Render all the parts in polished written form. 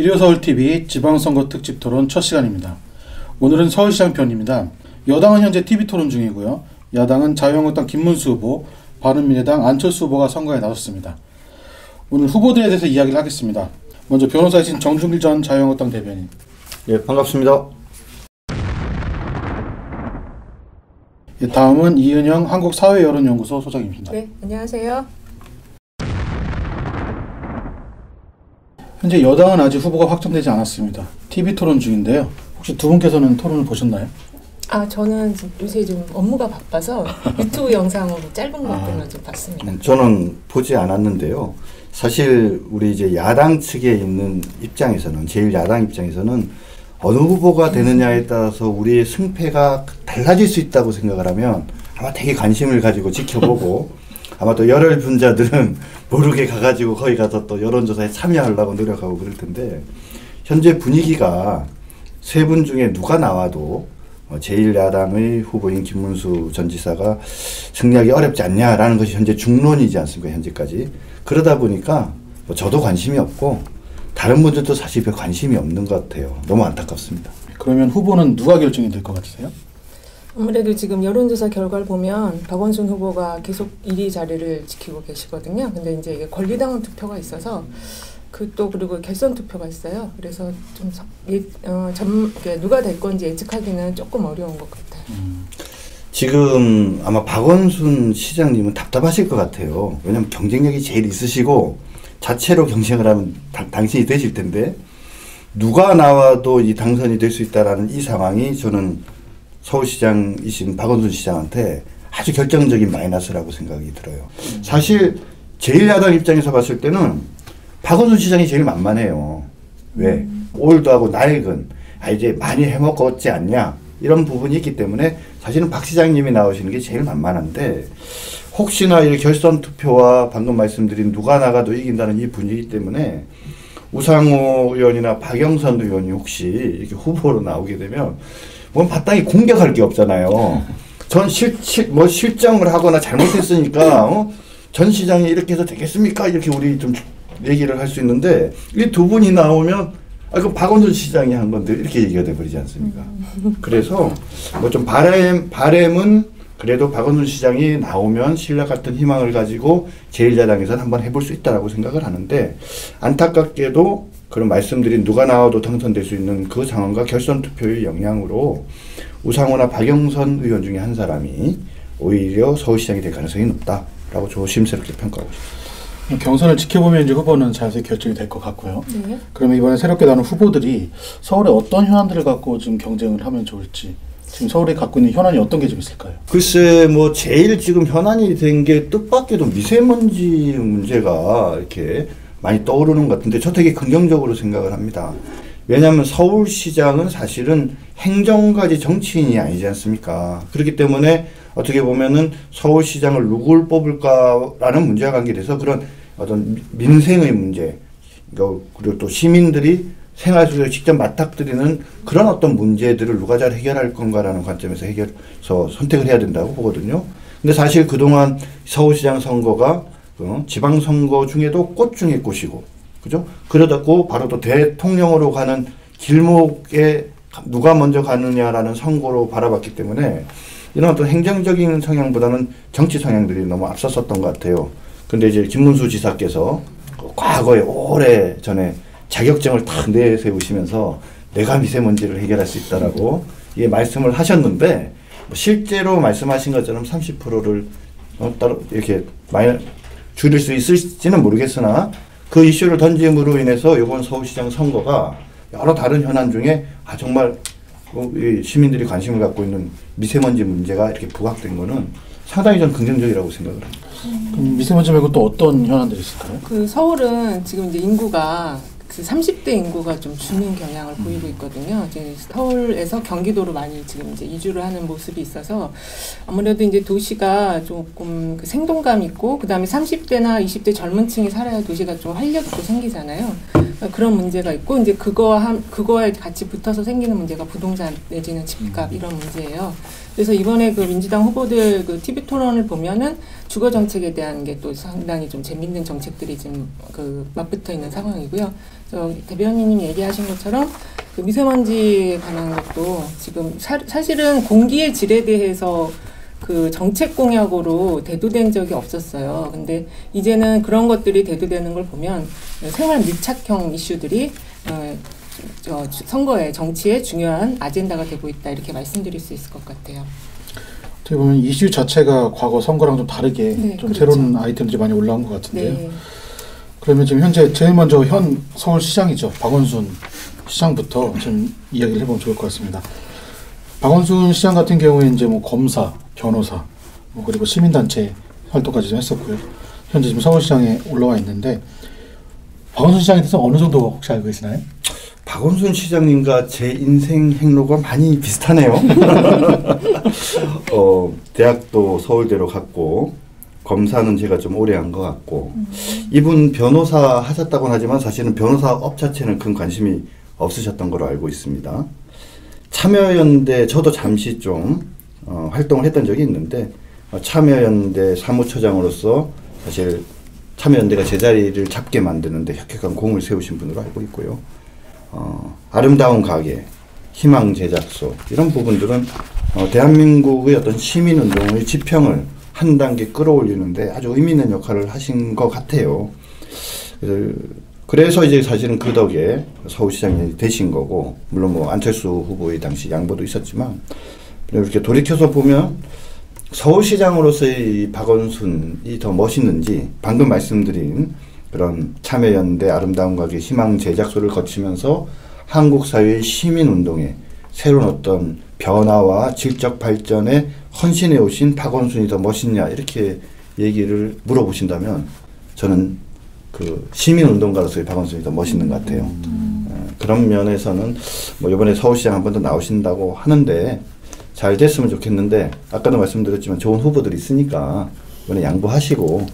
일요서울TV 지방선거 특집 토론 첫 시간입니다. 오늘은 서울시장 편입니다. 여당은 현재 TV 토론 중이고요. 야당은 자유한국당 김문수 후보, 바른미래당 안철수 후보가 선거에 나섰습니다. 오늘 후보들에 대해서 이야기를 하겠습니다. 먼저 변호사이신 정준길 전 자유한국당 대변인. 예, 반갑습니다. 다음은 이은영 한국사회여론연구소 소장입니다. 네, 안녕하세요. 현재 여당은 아직 후보가 확정되지 않았습니다. TV 토론 중인데요. 혹시 두 분께서는 토론을 보셨나요? 저는 요새 좀 업무가 바빠서 유튜브 영상으로 짧은 것들만 좀 봤습니다. 저는 보지 않았는데요. 사실 우리 이제 야당 측에 있는 입장에서는, 제1야당 입장에서는 어느 후보가 되느냐에 따라서 우리의 승패가 달라질 수 있다고 생각을 하면 아마 되게 관심을 가지고 지켜보고 아마 또 열혈 분자들은 모르게 가가지고 거기 가서 또 여론조사에 참여하려고 노력하고 그럴 텐데, 현재 분위기가 세 분 중에 누가 나와도 제1야당의 후보인 김문수 전 지사가 승리하기 어렵지 않냐라는 것이 현재 중론이지 않습니까, 현재까지. 그러다 보니까 저도 관심이 없고 다른 분들도 사실 별 관심이 없는 것 같아요. 너무 안타깝습니다. 그러면 후보는 누가 결정이 될 것 같으세요? 아무래도 지금 여론조사 결과를 보면 박원순 후보가 계속 1위 자리를 지키고 계시거든요. 근데 이제 이게 권리당원 투표가 있어서 그리고 결선 투표가 있어요. 그래서 좀 누가 될 건지 예측하기는 조금 어려운 것 같아요. 지금 아마 박원순 시장님은 답답하실 것 같아요. 왜냐하면 경쟁력이 제일 있으시고 자체로 경쟁을 하면 당신이 되실 텐데, 누가 나와도 이 당선이 될 수 있다라는 이 상황이 저는 서울시장이신 박원순 시장한테 아주 결정적인 마이너스라고 생각이 들어요. 사실 제1야당 입장에서 봤을 때는 박원순 시장이 제일 만만해요. 왜? 올드하고 낡은, 이제 많이 해먹었지 않냐, 이런 부분이 있기 때문에 사실은 박 시장님이 나오시는 게 제일 만만한데, 혹시나 이 결선 투표와 방금 말씀드린 누가 나가도 이긴다는 이 분위기 때문에 우상호 의원이나 박영선 의원이 혹시 이렇게 후보로 나오게 되면 마땅히 공격할 게 없잖아요. 전 실정을 하거나 잘못했으니까 전 시장이 이렇게 해서 되겠습니까? 이렇게 우리 좀 얘기를 할 수 있는데, 이 두 분이 나오면 그럼 박원순 시장이 한 건데 이렇게 얘기가 돼버리지 않습니까? 그래서 좀 바램은 그래도 박원순 시장이 나오면 신라 같은 희망을 가지고 제1야당에서는 한번 해볼 수 있다라고 생각을 하는데, 안타깝게도 그런 말씀드린 누가 나와도 당선될 수 있는 그 상황과 결선 투표의 영향으로 우상호나 박영선 의원 중에 한 사람이 오히려 서울시장이 될 가능성이 높다라고 조심스럽게 평가하고 있습니다. 경선을 지켜보면 이제 후보는 자세히 결정이 될 것 같고요. 네. 그러면 이번에 새롭게 나온 후보들이 서울에 어떤 현안들을 갖고 지금 경쟁을 하면 좋을지, 지금 서울에 갖고 있는 현안이 어떤 게 좀 있을까요? 글쎄, 제일 지금 현안이 된 게 뜻밖에도 미세먼지 문제가 이렇게 많이 떠오르는 것 같은데, 저 되게 긍정적으로 생각을 합니다. 왜냐하면 서울시장은 사실은 행정가지 정치인이 아니지 않습니까? 그렇기 때문에 어떻게 보면은 서울시장을 누굴 뽑을까라는 문제와 관계돼서 그런 어떤 민생의 문제, 그리고 또 시민들이 생활 속에 직접 맞닥뜨리는 그런 어떤 문제들을 누가 잘 해결할 건가라는 관점에서 선택을 해야 된다고 보거든요. 근데 사실 그동안 서울시장 선거가 지방선거 중에도 꽃 중에 꽃이고, 그죠? 그러다고 바로 또 대통령으로 가는 길목에 누가 먼저 가느냐라는 선거로 바라봤기 때문에 이런 어떤 행정적인 성향보다는 정치 성향들이 너무 앞섰었던 것 같아요. 근데 이제 김문수 지사께서 과거에 오래 전에 자격증을 탁 내세우시면서 내가 미세먼지를 해결할 수 있다라고 말씀을 하셨는데, 실제로 말씀하신 것처럼 30%를 따로 이렇게 줄일 수 있을지는 모르겠으나, 그 이슈를 던짐으로 인해서 이번 서울시장 선거가 여러 다른 현안 중에 정말 시민들이 관심을 갖고 있는 미세먼지 문제가 이렇게 부각된 거는 상당히 좀 긍정적이라고 생각을 합니다. 그럼 미세먼지 말고 또 어떤 현안들이 있을까요? 서울은 지금 이제 인구가 30대 인구가 좀 주민 경향을 보이고 있거든요. 이제 서울에서 경기도로 많이 지금 이제 이주를 하는 모습이 있어서 아무래도 이제 도시가 조금 생동감 있고, 그 다음에 30대나 20대 젊은 층이 살아야 도시가 좀 활력 있고 생기잖아요. 그런 문제가 있고 이제 그거에 같이 붙어서 생기는 문제가 부동산 내지는 집값 이런 문제예요. 그래서 이번에 그 민주당 후보들 그 TV 토론을 보면은 주거 정책에 대한 게 또 상당히 좀 재밌는 정책들이 지금 그 맞붙어 있는 상황이고요. 저 대변인님이 얘기하신 것처럼 그 미세먼지에 관한 것도 지금 사실은 공기의 질에 대해서 그 정책 공약으로 대두된 적이 없었어요. 근데 이제는 그런 것들이 대두되는 걸 보면 생활 밀착형 이슈들이 선거에 정치의 중요한 아젠다가 되고 있다 이렇게 말씀드릴 수 있을 것 같아요. 어떻게 보면 이슈 자체가 과거 선거랑 좀 다르게 네, 좀 그렇죠. 새로운 아이템들이 많이 올라온 것 같은데요. 네. 그러면 지금 현재 제일 먼저 현 서울시장이죠. 박원순 시장부터 좀 이야기를 해보면 좋을 것 같습니다. 박원순 시장 같은 경우에 이제 뭐 검사, 변호사, 뭐 그리고 시민단체 활동까지 좀 했었고요. 현재 지금 서울시장에 올라와 있는데 박원순 시장에 대해서 어느 정도 혹시 알고 계시나요? 박원순 시장님과 제 인생 행로가 많이 비슷하네요. 대학도 서울대로 갔고 검사는 제가 좀 오래 한 것 같고 이분 변호사 하셨다고는 하지만 사실은 변호사 업 자체는 큰 관심이 없으셨던 걸로 알고 있습니다. 참여연대 저도 잠시 좀 활동을 했던 적이 있는데 참여연대 사무처장으로서 사실 참여연대가 제자리를 잡게 만드는데 혁혁한 공을 세우신 분으로 알고 있고요. 아름다운 가게, 희망 제작소 이런 부분들은 대한민국의 어떤 시민운동의 지평을 한 단계 끌어올리는데 아주 의미 있는 역할을 하신 것 같아요. 그래서 이제 사실은 그 덕에 서울시장이 되신 거고, 물론 뭐 안철수 후보의 당시 양보도 있었지만, 이렇게 돌이켜서 보면 서울시장으로서의 이 박원순이 더 멋있는지, 방금 말씀드린 그런 참여연대 아름다운 가게 희망 제작소를 거치면서 한국 사회의 시민운동에 새로운 어떤 변화와 질적 발전에 헌신해 오신 박원순이 더 멋있냐 이렇게 얘기를 물어보신다면 저는 그 시민운동가로서의 박원순이 더 멋있는 것 같아요. 그런 면에서는 뭐 이번에 서울시장 한 번 더 나오신다고 하는데 잘 됐으면 좋겠는데 아까도 말씀드렸지만 좋은 후보들이 있으니까 이번에 양보하시고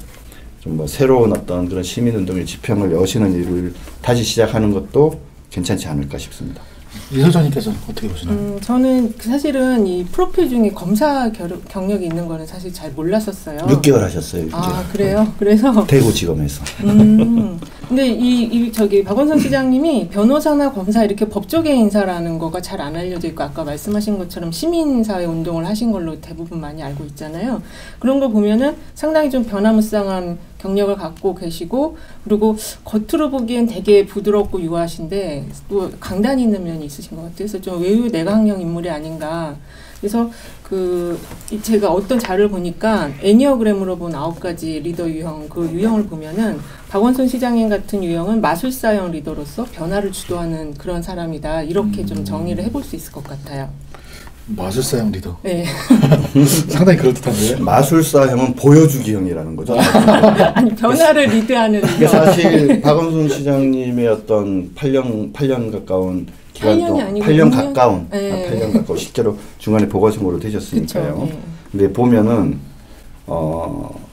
좀 뭐 새로운 어떤 그런 시민운동의 지평을 여시는 일을 다시 시작하는 것도 괜찮지 않을까 싶습니다. 이소장님께서는 어떻게 보시나요? 저는 사실은 이 프로필 중에 검사 경력이 있는 거는 사실 잘 몰랐었어요. 6개월 하셨어요. 6개월. 아, 그래요? 그래서 대구지검에서. 근데 저기 박원순 시장님이 변호사나 검사 이렇게 법조계 인사라는 거가 잘 안 알려져 있고 아까 말씀하신 것처럼 시민사회 운동을 하신 걸로 대부분 많이 알고 있잖아요. 그런 걸 보면은 상당히 좀 변화무쌍한 경력을 갖고 계시고 그리고 겉으로 보기엔 되게 부드럽고 유하신데 또 강단이 있는 면이 있으신 것 같아요. 그래서 좀 외유 내강형 인물이 아닌가. 그래서 제가 어떤 자료를 보니까 애니어그램으로 본 9가지 리더 유형, 그 유형을 보면은 박원순 시장님 같은 유형은 마술사형 리더로서 변화를 주도하는 그런 사람이다. 이렇게 좀 정의를 해볼 수 있을 것 같아요. 마술사형 리더. 네. 상당히 그럴듯한데요. 마술사형은 보여주기형이라는 거죠. 아니 변화를 리드하는 리더. 사실 박원순 시장님의 어떤 8년 가까운 기간 8년이 아니고 8년 가까운 네. 8년 가까운 실제로 중간에 보궐선거로 되셨으니까요. 그쵸, 네. 근데 보면은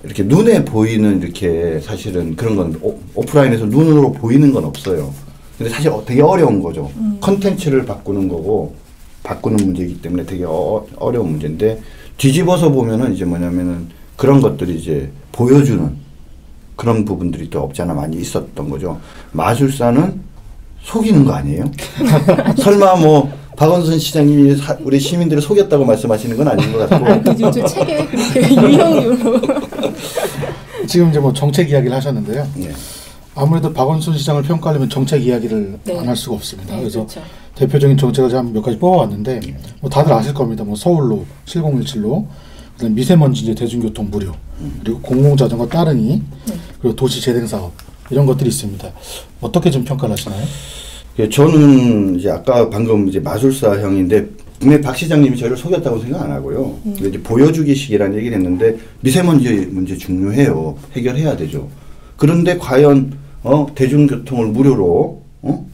이렇게 눈에 보이는 이렇게 사실은 그런 건 오프라인에서 눈으로 보이는 건 없어요. 근데 사실 되게 어려운 거죠. 컨텐츠를 바꾸는 거고 바꾸는 문제이기 때문에 되게 어려운 문제인데 뒤집어서 보면은 이제 뭐냐면은 그런 것들이 이제 보여주는 그런 부분들이 또 없지 않아 많이 있었던 거죠. 마술사는 속이는 거 아니에요? 설마 뭐 박원순 시장님이 우리 시민들을 속였다고 말씀하시는 건 아닌 것 같고. 요즘 책에 그렇게 유형으로. 지금 이제 뭐 정책 이야기를 하셨는데요. 네. 아무래도 박원순 시장을 평가하려면 정책 이야기를 네. 안 할 수가 없습니다. 네, 그래서 그렇죠. 대표적인 정책을 제가 몇 가지 뽑아왔는데 뭐 다들 아실 겁니다. 뭐 서울로 7017로 그다음 미세먼지 이제 대중교통 무료 그리고 공공자전거 따릉이 그리고 도시 재생 사업 이런 것들이 있습니다. 어떻게 좀 평가를 하시나요? 저는 이제 아까 방금 이제 마술사형인데 분명히 박 시장님이 저를 속였다고 생각 안 하고요. 근데 이제 보여주기식이라는 얘기를 했는데 미세먼지 문제 중요해요. 해결해야 되죠. 그런데 과연 대중교통을 무료로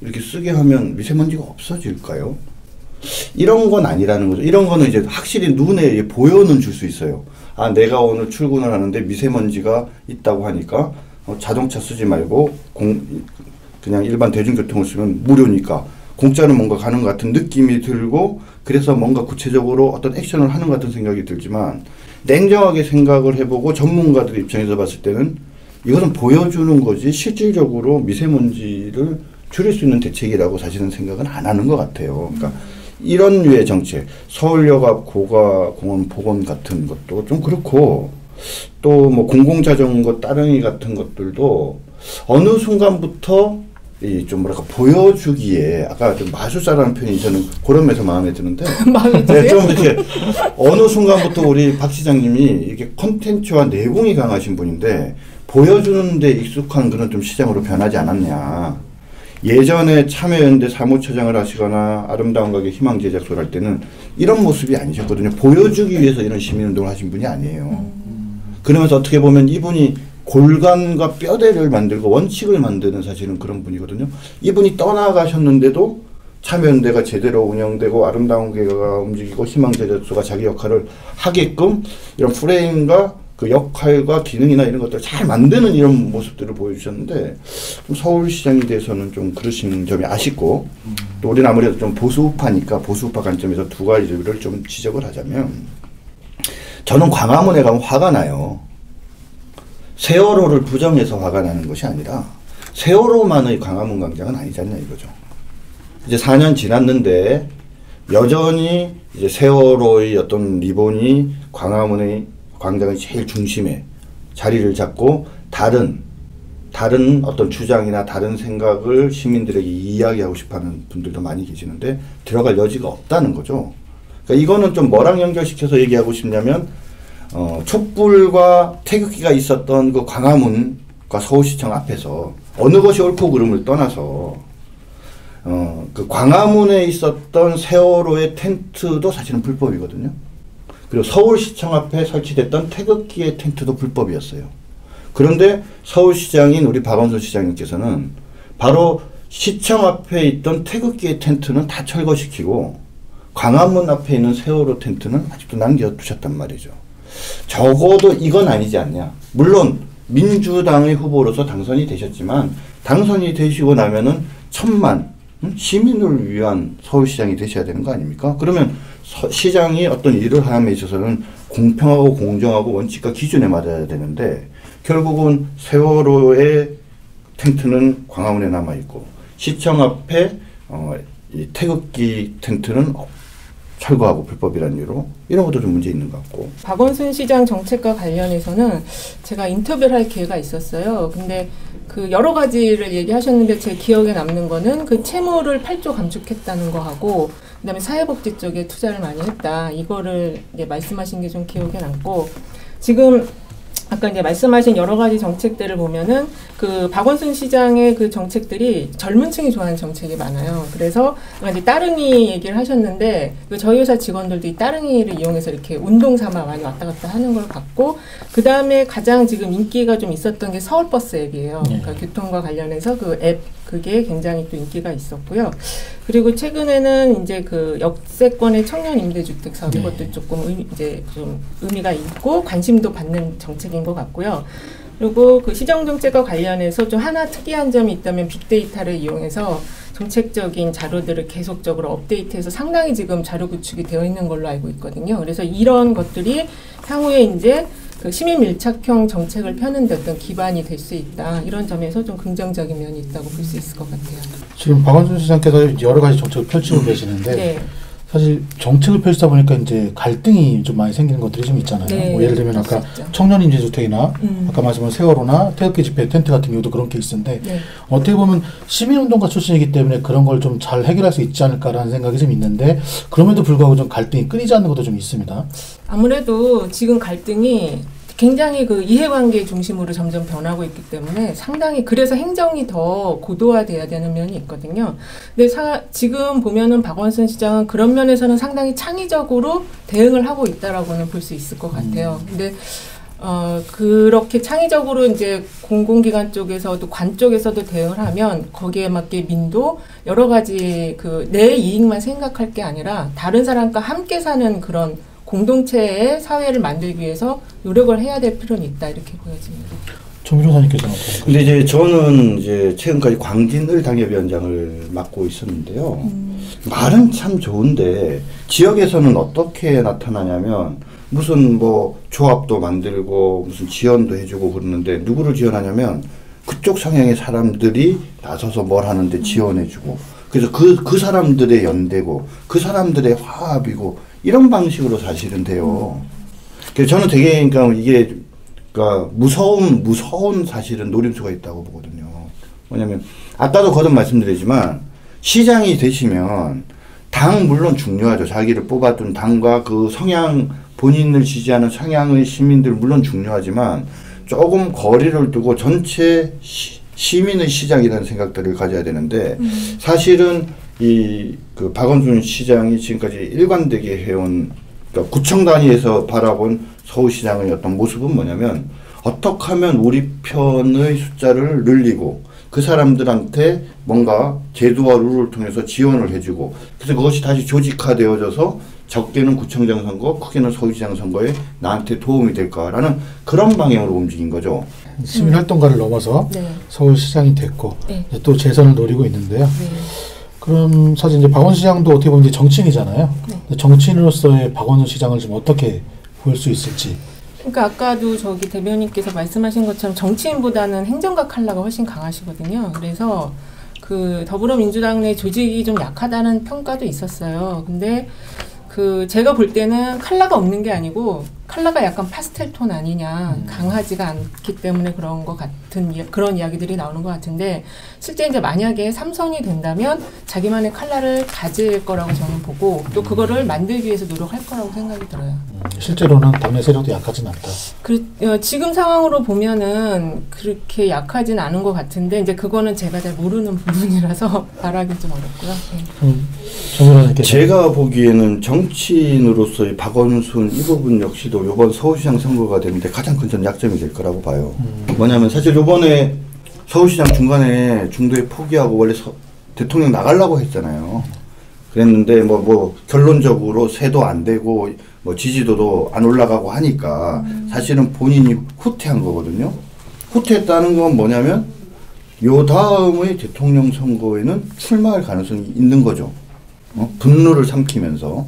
이렇게 쓰게 하면 미세먼지가 없어질까요? 이런 건 아니라는 거죠. 이런 거는 이제 확실히 눈에 보여는 줄 수 있어요. 아, 내가 오늘 출근을 하는데 미세먼지가 있다고 하니까 자동차 쓰지 말고 그냥 일반 대중교통을 쓰면 무료니까 공짜로 뭔가 가는 것 같은 느낌이 들고 그래서 뭔가 구체적으로 어떤 액션을 하는 것 같은 생각이 들지만 냉정하게 생각을 해보고 전문가들 입장에서 봤을 때는 이것은 보여주는 거지 실질적으로 미세먼지를 줄일 수 있는 대책이라고 사실은 생각은 안 하는 것 같아요. 그러니까 이런 류의 정책, 서울역 앞 고가공원 복원 같은 것도 좀 그렇고 또 뭐 공공자전거 따릉이 같은 것들도 어느 순간부터 이 좀 뭐랄까 보여주기에 아까 좀 마술사라는 표현이 저는 그런 면에서 마음에 드는데 마음에 드세요? 네, 좀 이렇게 어느 순간부터 우리 박 시장님이 이렇게 콘텐츠와 내공이 강하신 분인데 보여주는 데 익숙한 그런 좀 시장으로 변하지 않았냐. 예전에 참여연대 사무처장을 하시거나 아름다운 가게 희망제작소를 할 때는 이런 모습이 아니셨거든요. 보여주기 위해서 이런 시민운동을 하신 분이 아니에요. 그러면서 어떻게 보면 이분이 골간과 뼈대를 만들고 원칙을 만드는 사실은 그런 분이거든요. 이분이 떠나가셨는데도 참여연대가 제대로 운영되고 아름다운 가게가 움직이고 희망제작소가 자기 역할을 하게끔 이런 프레임과 그 역할과 기능이나 이런 것들을 잘 만드는 이런 모습들을 보여주셨는데 좀 서울시장에 대해서는 좀 그러신 점이 아쉽고 또 우리는 아무래도 좀 보수우파니까 보수우파 관점에서 두 가지를 좀 지적을 하자면 저는 광화문에 가면 화가 나요. 세월호를 부정해서 화가 나는 것이 아니라 세월호만의 광화문 광장은 아니지 않냐 이거죠. 이제 4년 지났는데 여전히 이제 세월호의 어떤 리본이 광화문의 광장의 제일 중심에 자리를 잡고 다른 어떤 주장이나 다른 생각을 시민들에게 이야기하고 싶어하는 분들도 많이 계시는데 들어갈 여지가 없다는 거죠. 그러니까 이거는 좀 뭐랑 연결시켜서 얘기하고 싶냐면 촛불과 태극기가 있었던 그 광화문과 서울시청 앞에서 어느 것이 옳고 그름을 떠나서 그 광화문에 있었던 세월호의 텐트도 사실은 불법이거든요. 그리고 서울시청 앞에 설치됐던 태극기의 텐트도 불법이었어요. 그런데 서울시장인 우리 박원순 시장님께서는 바로 시청 앞에 있던 태극기의 텐트는 다 철거시키고 광화문 앞에 있는 세월호 텐트는 아직도 남겨두셨단 말이죠. 적어도 이건 아니지 않냐. 물론 민주당의 후보로서 당선이 되셨지만 당선이 되시고 나면은 1000만 시민을 위한 서울시장이 되셔야 되는 거 아닙니까? 그러면 시장이 어떤 일을 함에 있어서는 공평하고 공정하고 원칙과 기준에 맞아야 되는데 결국은 세월호의 텐트는 광화문에 남아있고 시청 앞에 이 태극기 텐트는 철거하고 불법이라는 이유로 이런 것도 좀 문제 있는 것 같고. 박원순 시장 정책과 관련해서는 제가 인터뷰를 할 기회가 있었어요. 근데 그 여러 가지를 얘기하셨는데 제 기억에 남는 거는 그 채무를 8조 감축했다는 거 하고 그다음에 사회복지 쪽에 투자를 많이 했다. 이거를 이제 말씀하신 게 좀 기억에 남고 지금 아까 이제 말씀하신 여러 가지 정책들을 보면은 그 박원순 시장의 그 정책들이 젊은 층이 좋아하는 정책이 많아요. 그래서 이제 따릉이 얘기를 하셨는데 그 저희 회사 직원들도 이 따릉이를 이용해서 이렇게 운동 삼아 많이 왔다 갔다 하는 걸 봤고 그 다음에 가장 지금 인기가 좀 있었던 게 서울버스 앱이에요. 그러니까 교통과 관련해서 그 앱 그게 굉장히 또 인기가 있었고요. 그리고 최근에는 이제 그 역세권의 청년 임대주택 사업 이것도 조금 이제 좀 의미가 있고 관심도 받는 정책인 것 같고요. 그리고 그 시정 정책과 관련해서 좀 하나 특이한 점이 있다면 빅데이터를 이용해서 정책적인 자료들을 계속적으로 업데이트해서 상당히 지금 자료 구축이 되어 있는 걸로 알고 있거든요. 그래서 이런 것들이 향후에 이제 그 시민 밀착형 정책을 펴는 데 어떤 기반이 될 수 있다. 이런 점에서 좀 긍정적인 면이 있다고 볼 수 있을 것 같아요. 지금 박원순 시장께서 여러 가지 정책을 펼치고 계시는데 네. 사실 정책을 펼치다 보니까 이제 갈등이 좀 많이 생기는 것들이 좀 있잖아요. 네, 뭐 예를 들면 아까 있죠. 청년 임대주택이나 아까 말씀한 세월호나 태극기 집회 텐트 같은 경우도 그런 케이스인데 네. 어떻게 보면 시민운동가 출신이기 때문에 그런 걸 좀 잘 해결할 수 있지 않을까라는 생각이 좀 있는데 그럼에도 불구하고 좀 갈등이 끊이지 않는 것도 좀 있습니다. 아무래도 지금 갈등이 굉장히 그 이해관계 중심으로 점점 변하고 있기 때문에 상당히 그래서 행정이 더 고도화돼야 되는 면이 있거든요. 근데 지금 보면은 박원순 시장은 그런 면에서는 상당히 창의적으로 대응을 하고 있다라고는 볼 수 있을 것 같아요. 근데 그렇게 창의적으로 이제 공공기관 쪽에서도 관 쪽에서도 대응을 하면 거기에 맞게 민도 여러 가지 그 내 이익만 생각할 게 아니라 다른 사람과 함께 사는 그런 공동체의 사회를 만들기 위해서 노력을 해야 될 필요는 있다 이렇게 보여집니다. 정 변호사님께서는 어떻게 근데 이제 저는 이제 최근까지 광진을 당협위원장을 맡고 있었는데요. 말은 참 좋은데 지역에서는 어떻게 나타나냐면 무슨 뭐 조합도 만들고 무슨 지원도 해주고 그러는데 누구를 지원하냐면 그쪽 성향의 사람들이 나서서 뭘 하는데 지원해주고 그래서 그 사람들의 연대고 그 사람들의 화합이고 이런 방식으로 사실은 돼요. 그래서 저는 되게 그러니까 이게 그러니까 무서운 사실은 노림수가 있다고 보거든요. 뭐냐면 아까도 거듭 말씀드리지만 시장이 되시면 당 물론 중요하죠. 자기를 뽑아둔 당과 그 성향 본인을 지지하는 성향의 시민들 물론 중요하지만 조금 거리를 두고 전체 시민의 시장이라는 생각들을 가져야 되는데 사실은 이 그 박원순 시장이 지금까지 일관되게 해온 그러니까 구청 단위에서 바라본 서울시장의 어떤 모습은 뭐냐면 어떻게 하면 우리 편의 숫자를 늘리고 그 사람들한테 뭔가 제도와 룰을 통해서 지원을 해주고 그래서 그것이 다시 조직화되어져서 적게는 구청장 선거, 크게는 서울시장 선거에 나한테 도움이 될까라는 그런 방향으로 움직인 거죠. 시민활동가를 넘어서 네. 서울시장이 됐고 네. 이제 또 재선을 노리고 있는데요. 네. 그럼 사실 이제 박원순 시장도 어떻게 보면 이제 정치인이잖아요. 네. 정치인으로서의 박원순 시장을 좀 어떻게 볼 수 있을지. 그러니까 아까도 저기 대변인께서 말씀하신 것처럼 정치인보다는 행정가 컬러가 훨씬 강하시거든요. 그래서 그 더불어민주당 내 조직이 좀 약하다는 평가도 있었어요. 근데 그 제가 볼 때는 컬러가 없는 게 아니고 컬러가 약간 파스텔 톤 아니냐, 강하지가 않기 때문에 그런 것 같은 그런 이야기들이 나오는 것 같은데 실제 이제 만약에 3선이 된다면 자기만의 컬러를 가질 거라고 저는 보고 또 그거를 만들기 위해서 노력할 거라고 생각이 들어요. 실제로는 당내 세력도 약하진 않다. 지금 상황으로 보면은 그렇게 약하진 않은 것 같은데 이제 그거는 제가 잘 모르는 부분이라서 말하기 좀 어렵고요. 네. 정 변호사님께서 제가 보기에는 정치인으로서의 박원순 이 부분 역시도 이번 서울시장 선거가 되는데 가장 큰 전 약점이 될 거라고 봐요. 뭐냐면 사실 이번에 서울시장 중간에 중도에 포기하고 원래 대통령 나가려고 했잖아요. 그랬는데 뭐 결론적으로 세도 안 되고 뭐 지지도도 안 올라가고 하니까 사실은 본인이 후퇴한 거거든요. 후퇴했다는 건 뭐냐면 요 다음의 대통령 선거에는 출마할 가능성이 있는 거죠. 분노를 삼키면서.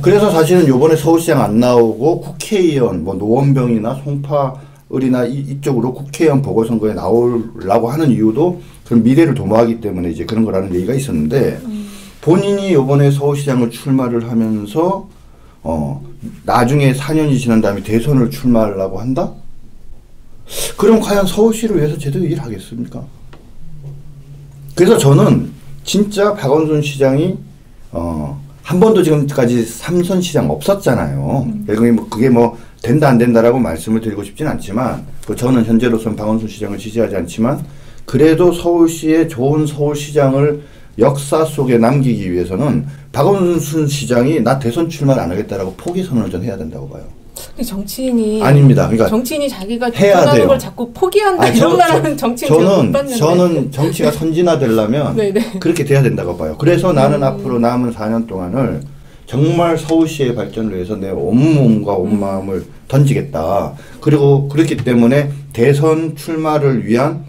그래서 사실은 요번에 서울시장 안 나오고 국회의원, 뭐 노원병이나 송파을이나 이쪽으로 국회의원 보궐선거에 나오려고 하는 이유도 그런 미래를 도모하기 때문에 이제 그런 거라는 얘기가 있었는데 본인이 요번에 서울시장을 출마를 하면서 나중에 4년이 지난 다음에 대선을 출마하려고 한다? 그럼 과연 서울시를 위해서 제대로 일하겠습니까? 그래서 저는 진짜 박원순 시장이 한 번도 지금까지 3선 시장 없었잖아요. 그게 뭐 된다 안 된다라고 말씀을 드리고 싶진 않지만 저는 현재로서는 박원순 시장을 지지하지 않지만 그래도 서울시의 좋은 서울시장을 역사 속에 남기기 위해서는 박원순 시장이 나 대선 출마를 안 하겠다라고 포기 선언을 전 해야 된다고 봐요. 정치인이 아닙니다. 그러니까 정치인이 자기가 해야 돼요. 걸 자꾸 포기한다 이런 말하는 정치인 제가 못 봤는데. 저는 정치가 선진화되려면 네네. 그렇게 돼야 된다고 봐요. 그래서 나는 앞으로 남은 4년 동안을 정말 서울시의 발전을 위해서 내 온몸과 온 마음을 던지겠다. 그리고 그렇기 때문에 대선 출마를 위한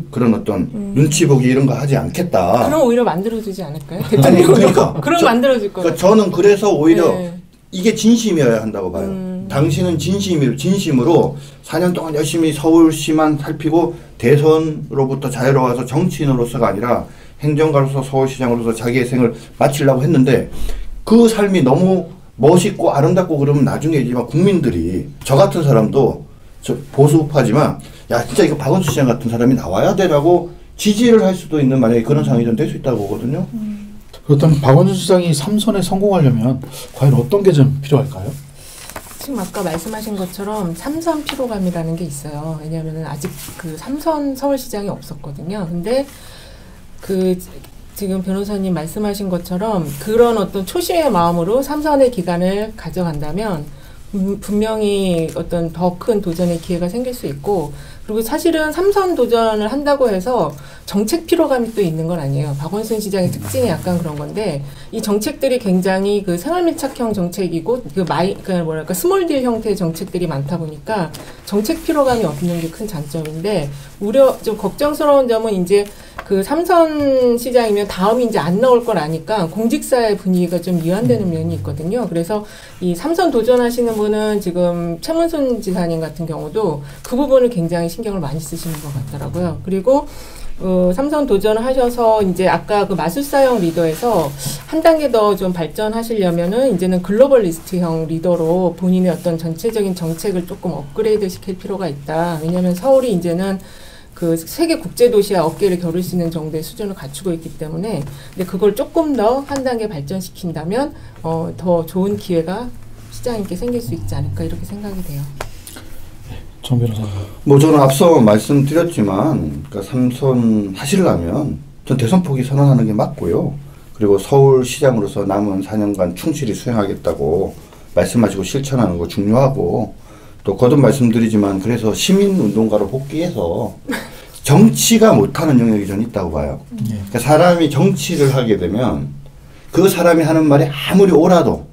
그런 어떤 눈치 보기 이런 거 하지 않겠다. 그럼 오히려 만들어주지 않을까요? 아니 그러니까 그럼 만들어줄 거예요. 그러니까 저는 그래서 오히려 네. 이게 진심이어야 한다고 봐요. 당신은 진심으로 4년 동안 열심히 서울시만 살피고 대선으로부터 자유로워서 정치인으로서가 아니라 행정가로서 서울시장으로서 자기의 생을 마치려고 했는데 그 삶이 너무 멋있고 아름답고 그러면 나중에 이제 막 국민들이 저 같은 사람도 저 보수파지만 야 진짜 이거 박원순 시장 같은 사람이 나와야 돼라고 지지를 할 수도 있는 만약에 그런 상황이 좀 될 수 있다고 보거든요. 그렇다면 박원순 시장이 3선에 성공하려면 과연 어떤 게 좀 필요할까요? 지금 아까 말씀하신 것처럼 3선 피로감이라는 게 있어요. 왜냐하면 아직 그 3선 서울시장이 없었거든요. 근데 지금 변호사님 말씀하신 것처럼 그런 어떤 초심의 마음으로 3선의 기간을 가져간다면 분명히 어떤 더 큰 도전의 기회가 생길 수 있고 그리고 사실은 3선 도전을 한다고 해서 정책 피로감이 또 있는 건 아니에요. 박원순 시장의 특징이 약간 그런 건데 이 정책들이 굉장히 그 생활밀착형 정책이고 그 스몰딜 형태의 정책들이 많다 보니까 정책 피로감이 없는 게 큰 장점인데 좀 걱정스러운 점은 이제 그 3선 시장이면 다음이 이제 안 나올 걸 아니까 공직사의 분위기가 좀 이완되는 면이 있거든요. 그래서 이 3선 도전하시는 분은 지금 최문순 지사님 같은 경우도 그 부분을 굉장히 신경을 많이 쓰시는 것 같더라고요. 그리고 3선 도전을 하셔서 이제 아까 그 마술사형 리더에서 한 단계 더 좀 발전하시려면은 이제는 글로벌리스트형 리더로 본인의 어떤 전체적인 정책을 조금 업그레이드 시킬 필요가 있다. 왜냐하면 서울이 이제는 그 세계 국제 도시와 어깨를 겨룰 수 있는 정도의 수준을 갖추고 있기 때문에 근데 그걸 조금 더 한 단계 발전시킨다면 더 좋은 기회가 시장님께 생길 수 있지 않을까 이렇게 생각이 돼요. 정 변호사님. 뭐 저는 앞서 말씀드렸지만 그러니까 3선 하시려면 전 대선 포기 선언하는 게 맞고요. 그리고 서울시장으로서 남은 4년간 충실히 수행하겠다고 말씀하시고 실천하는 거 중요하고 또 거듭 말씀드리지만 그래서 시민운동가로 복귀해서 정치가 못하는 영역이 전 있다고 봐요. 그러니까 사람이 정치를 하게 되면 그 사람이 하는 말이 아무리 옳아도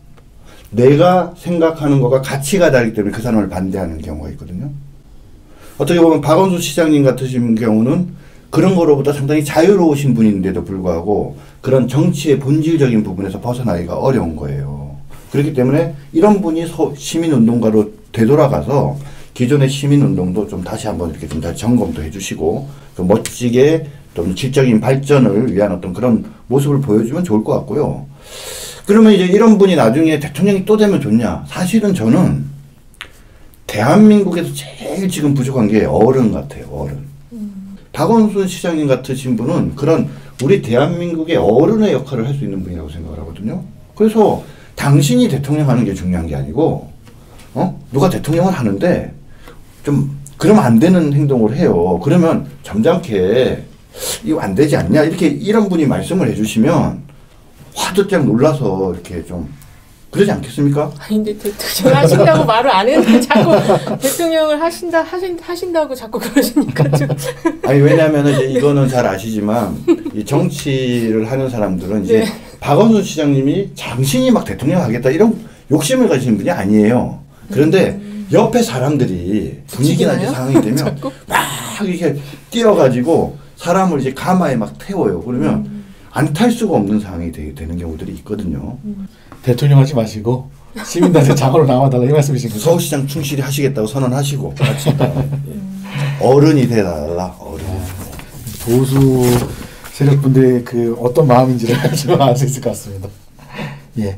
내가 생각하는 거가 가치가 다르기 때문에 그 사람을 반대하는 경우가 있거든요. 어떻게 보면 박원순 시장님 같으신 경우는 그런 거로보다 상당히 자유로우신 분인데도 불구하고 그런 정치의 본질적인 부분에서 벗어나기가 어려운 거예요. 그렇기 때문에 이런 분이 시민운동가로 되돌아가서 기존의 시민운동도 좀 다시 한번 이렇게 좀 다시 점검도 해주시고 좀 멋지게 좀 질적인 발전을 위한 어떤 그런 모습을 보여주면 좋을 것 같고요. 그러면 이제 이런 분이 나중에 대통령이 또 되면 좋냐? 사실은 저는 대한민국에서 제일 지금 부족한 게 어른 같아요. 어른. 박원순 시장님 같으신 분은 그런 우리 대한민국의 어른의 역할을 할 수 있는 분이라고 생각을 하거든요. 그래서 당신이 대통령 하는 게 중요한 게 아니고 누가 대통령을 하는데 좀 그러면 안 되는 행동을 해요. 그러면 점잖게 이거 안 되지 않냐? 이렇게 이런 분이 말씀을 해주시면 화들짝 놀라서 이렇게 좀 그러지 않겠습니까? 아니 근데 대통령 하신다고 말을 안 했는데 자꾸 대통령을 하신다고 자꾸 그러시니까 좀. 아니 왜냐하면 이제 이거는 잘 아시지만 이 정치를 하는 사람들은 이제 네. 박원순 시장님이 당신이 막 대통령 하겠다 이런 욕심을 가지는 분이 아니에요. 그런데 옆에 사람들이 분위기나 이제 상황이 되면 막 이렇게 뛰어가지고 사람을 이제 가마에 막 태워요. 그러면 안 탈 수가 없는 상황이 되는 경우들이 있거든요. 대통령 하지 마시고 시민단체 장으로 나와달라 이 말씀이신 거죠? 서울시장 충실히 하시겠다고 선언하시고 어른이 돼달라. 어른. 보수 세력분들의 그 어떤 마음인지를 좀 알 수 있을 것 같습니다. 예.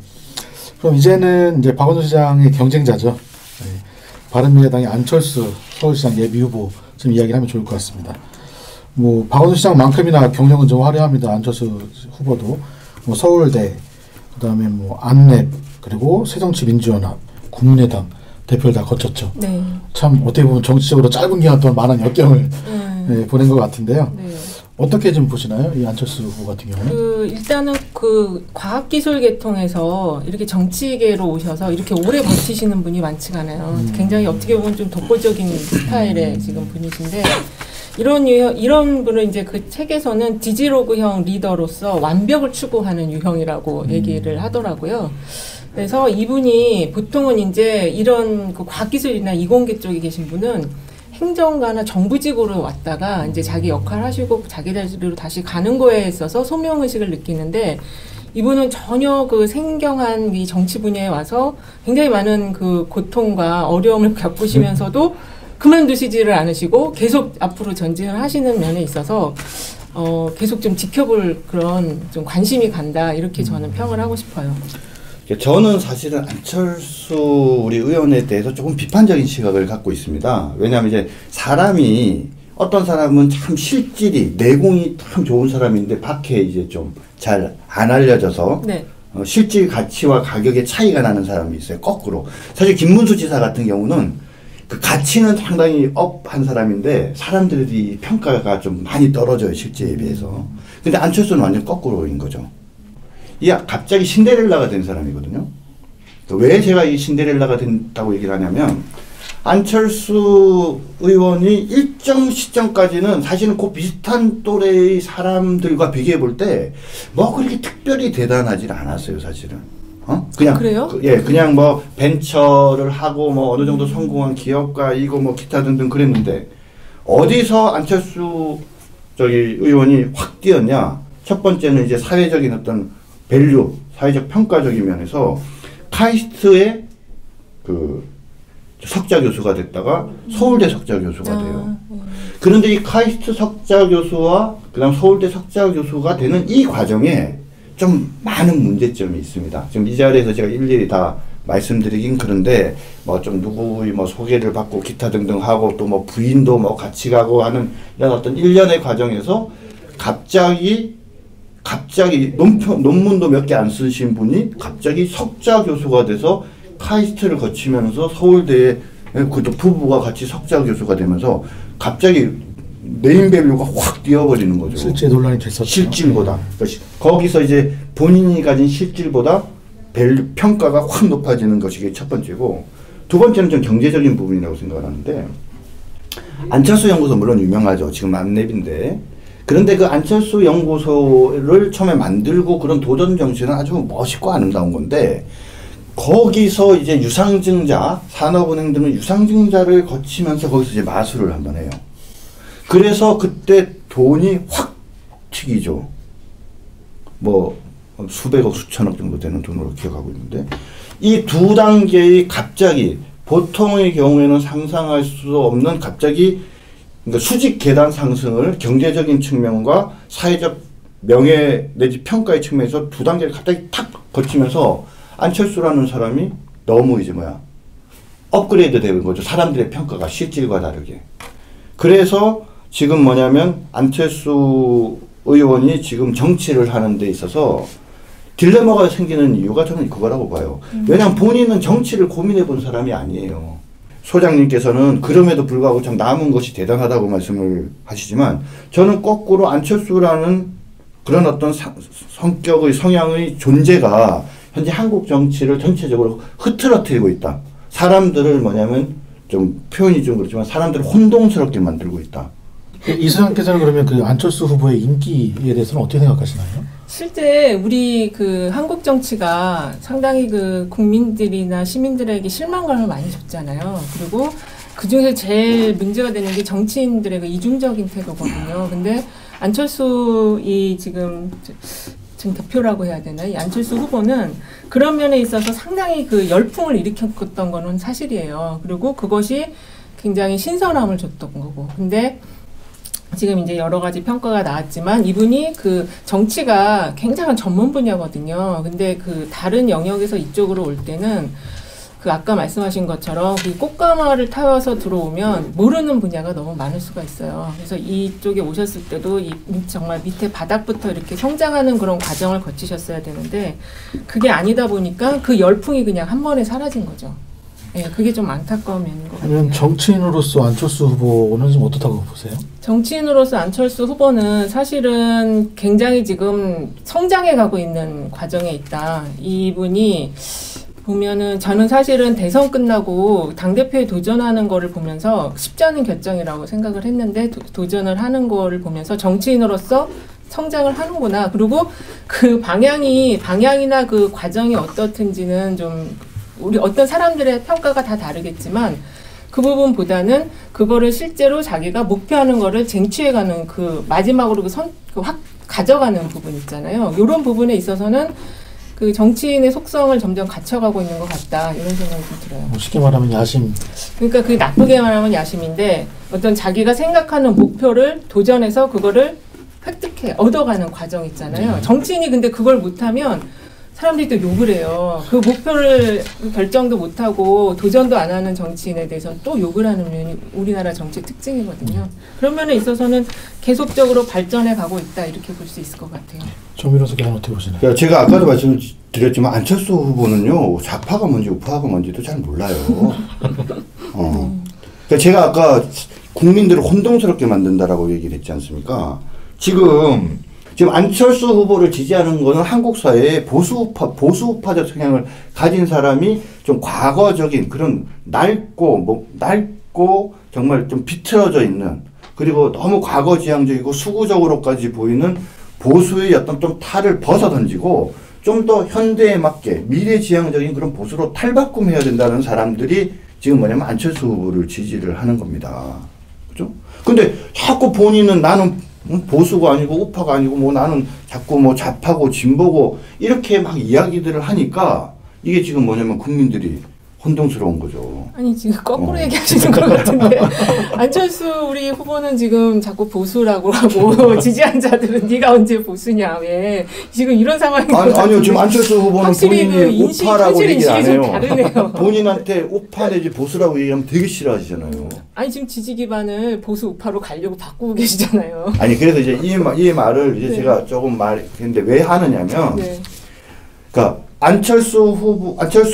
그럼 이제는 이제 박원순 시장의 경쟁자죠. 예. 바른미래당의 안철수 서울시장 예비 후보 좀 이야기를 하면 좋을 것 같습니다. 뭐 박원순 시장만큼이나 경력은 좀 화려합니다. 안철수 후보도 뭐 서울대, 그다음에 뭐 안랩, 그리고 새정치민주연합, 국민의당 대표를 다 거쳤죠. 네. 참 어떻게 보면 정치적으로 짧은 기간 동안 많은 역경을 보낸 것 같은데요. 네. 어떻게 좀 보시나요? 이 안철수 후보 같은 경우는? 일단은 그 과학기술 계통에서 이렇게 정치계로 오셔서 이렇게 오래 버티시는 분이 많지가 않아요. 굉장히 어떻게 보면 좀 독보적인 스타일의 지금 분이신데 이런 분은 이제 그 책에서는 디지로그형 리더로서 완벽을 추구하는 유형이라고 얘기를 하더라고요. 그래서 이분이 보통은 이제 이런 그 과학기술이나 이공계 쪽에 계신 분은 행정가나 정부직으로 왔다가 이제 자기 역할 하시고 자기 자리로 다시 가는 거에 있어서 소명의식을 느끼는데 이분은 전혀 그 생경한 이 정치 분야에 와서 굉장히 많은 그 고통과 어려움을 겪으시면서도 그만두시지를 않으시고 계속 앞으로 전진을 하시는 면에 있어서 계속 좀 지켜볼 그런 좀 관심이 간다 이렇게 저는 평을 하고 싶어요. 저는 사실은 안철수 우리 의원에 대해서 조금 비판적인 시각을 갖고 있습니다. 왜냐하면 이제 사람이 어떤 사람은 참 실질이 내공이 참 좋은 사람인데 밖에 이제 좀 잘 안 알려져서 네. 실질 가치와 가격의 차이가 나는 사람이 있어요. 거꾸로. 사실 김문수 지사 같은 경우는 그 가치는 상당히 업한 사람인데 사람들이 평가가 좀 많이 떨어져요. 실제에 비해서. 근데 안철수는 완전 거꾸로인 거죠. 이 갑자기 신데렐라가 된 사람이거든요. 왜 제가 이 신데렐라가 된다고 얘기를 하냐면 안철수 의원이 일정 시점까지는 사실은 그 비슷한 또래의 사람들과 비교해 볼 때 뭐 그렇게 특별히 대단하지 않았어요, 사실은. 그냥 그래요? 그냥 뭐 벤처를 하고 뭐 어느 정도 성공한 기업가이고 뭐 기타 등등 그랬는데 어디서 안철수 의원이 확 뛰었냐? 첫 번째는 이제 사회적인 어떤 밸류, 사회적 평가적인 면에서 카이스트의 그 석좌 교수가 됐다가 서울대 석좌 교수가 돼요. 그런데 이 카이스트 석좌 교수와 그다음 서울대 석좌 교수가 되는 이 과정에 좀 많은 문제점이 있습니다. 지금 이 자리에서 제가 일일이 다 말씀드리긴 그런데 뭐 좀 누구의 뭐 소개를 받고 기타 등등 하고 또 뭐 부인도 뭐 같이 가고 하는 이런 어떤 일련의 과정에서 갑자기 논문도 몇 개 안 쓰신 분이 갑자기 석좌 교수가 돼서 카이스트를 거치면서 서울대에 그것도 부부가 같이 석좌 교수가 되면서 갑자기 네임밸류가 확 뛰어버리는 거죠. 실제 논란이 됐었죠. 실질보다. 거기서 이제 본인이 가진 실질보다 평가가 확 높아지는 것이 첫 번째고, 두 번째는 좀 경제적인 부분이라고 생각을 하는데, 안철수 연구소 물론 유명하죠. 지금 만렙인데. 그런데 그 안철수 연구소를 처음에 만들고 그런 도전 정신은 아주 멋있고 아름다운 건데, 거기서 이제 유상증자, 산업은행 등은 유상증자를 거치면서 거기서 이제 마술을 한번 해요. 그래서 그때 돈이 확 튀기죠. 뭐 수백억, 수천억 정도 되는 돈으로 기억하고 있는데, 이 두 단계의 갑자기 보통의 경우에는 상상할 수 없는 갑자기 그러니까 수직 계단 상승을 경제적인 측면과 사회적 명예 내지 평가의 측면에서 두 단계를 갑자기 탁 거치면서 안철수라는 사람이 너무 이제 업그레이드 되는 거죠. 사람들의 평가가 실질과 다르게. 그래서 지금 뭐냐면 안철수 의원이 지금 정치를 하는 데 있어서 딜레마가 생기는 이유가 저는 그거라고 봐요. 왜냐하면 본인은 정치를 고민해 본 사람이 아니에요. 소장님께서는 그럼에도 불구하고 참 남은 것이 대단하다고 말씀을 하시지만, 저는 거꾸로 안철수라는 그런 어떤 성격의 성향의 존재가 현재 한국 정치를 전체적으로 흐트러뜨리고 있다. 사람들을 뭐냐면 좀 표현이 좀 그렇지만 사람들을 혼동스럽게 만들고 있다. 이 소장께서는 그러면 그 안철수 후보의 인기에 대해서는 어떻게 생각하시나요? 실제 우리 그 한국 정치가 상당히 그 국민들이나 시민들에게 실망감을 많이 줬잖아요. 그리고 그 중에 제일 문제가 되는 게 정치인들의 그 이중적인 태도거든요. 근데 안철수 지금 대표라고 해야 되나? 이 안철수 후보는 그런 면에 있어서 상당히 그 열풍을 일으켰던 거는 사실이에요. 그리고 그것이 굉장히 신선함을 줬던 거고. 근데 지금 이제 여러 가지 평가가 나왔지만 이분이 그 정치가 굉장한 전문 분야거든요. 근데 그 다른 영역에서 이쪽으로 올 때는 그 아까 말씀하신 것처럼 이 꽃가마를 타워서 들어오면 모르는 분야가 너무 많을 수가 있어요. 그래서 이쪽에 오셨을 때도 정말 밑에 바닥부터 이렇게 성장하는 그런 과정을 거치셨어야 되는데 그게 아니다 보니까 그 열풍이 그냥 한 번에 사라진 거죠. 네, 그게 좀 안타까운 면인 것 같아요. 그러면 정치인으로서 안철수 후보는 좀 어떻다고 보세요? 정치인으로서 안철수 후보는 사실은 굉장히 지금 성장해 가고 있는 과정에 있다. 이분이 보면은 저는 사실은 대선 끝나고 당대표에 도전하는 거를 보면서 쉽지 않은 결정이라고 생각을 했는데 도전을 하는 거를 보면서 정치인으로서 성장을 하는구나. 그리고 그 방향이나 그 과정이 어떻든지는 좀 우리 어떤 사람들의 평가가 다 다르겠지만 그 부분보다는 그거를 실제로 자기가 목표하는 거를 쟁취해가는 그 마지막으로 확 가져가는 부분 있잖아요. 이런 부분에 있어서는 그 정치인의 속성을 점점 갖춰가고 있는 것 같다. 이런 생각이 좀 들어요. 쉽게 말하면 야심. 그러니까 그 나쁘게 말하면 야심인데 어떤 자기가 생각하는 목표를 도전해서 그거를 얻어가는 과정 있잖아요. 정치인이 근데 그걸 못하면 사람들이 또 욕을 해요. 그 목표를 결정도 못하고 도전도 안 하는 정치인에 대해서 또 욕을 하는 면이 우리나라 정치 특징이거든요. 그런 면에 있어서는 계속적으로 발전해 가고 있다 이렇게 볼 수 있을 것 같아요. 정민호 소장님 어떻게 보시나요? 제가 아까도 말씀드렸지만 안철수 후보는요, 좌파가 뭔지 우파가 뭔지도 잘 몰라요. 그러니까 제가 아까 국민들을 혼동스럽게 만든다라고 얘기를 했지 않습니까? 지금 지금 안철수 후보를 지지하는 거는 한국 사회에 보수우파적 성향을 가진 사람이 좀 과거적인 그런 낡고 정말 좀 비틀어져 있는, 그리고 너무 과거지향적이고 수구적으로까지 보이는 보수의 어떤 좀 탈을 벗어 던지고 좀 더 현대에 맞게 미래지향적인 그런 보수로 탈바꿈해야 된다는 사람들이 지금 뭐냐면 안철수 후보를 지지를 하는 겁니다. 그죠? 근데 자꾸 본인은 나는 보수가 아니고 우파가 아니고 뭐 나는 자꾸 뭐 좌파고 진보고 이렇게 막 이야기들을 하니까 이게 지금 뭐냐면 국민들이 혼동스러운 거죠. 아니 지금 거꾸로 얘기하시는 것 같은데 안철수 우리 후보는 지금 자꾸 보수라고 하고 지지한 자들은 네가 언제 보수냐 왜 지금 이런 상황인 것 같은데. 아니요, 지금 안철수 후보는 본인이 그 우파라고 얘기 안 해요. 다르네요. 본인한테 우파 내지 보수라고 얘기하면 되게 싫어하시잖아요. 아니 지금 지지 기반을 보수 우파로 가려고 바꾸고 계시잖아요. 아니 그래서 이제 이 말을 이제 네. 제가 조금 말했는데 왜 하느냐면, 네. 그러니까 안철수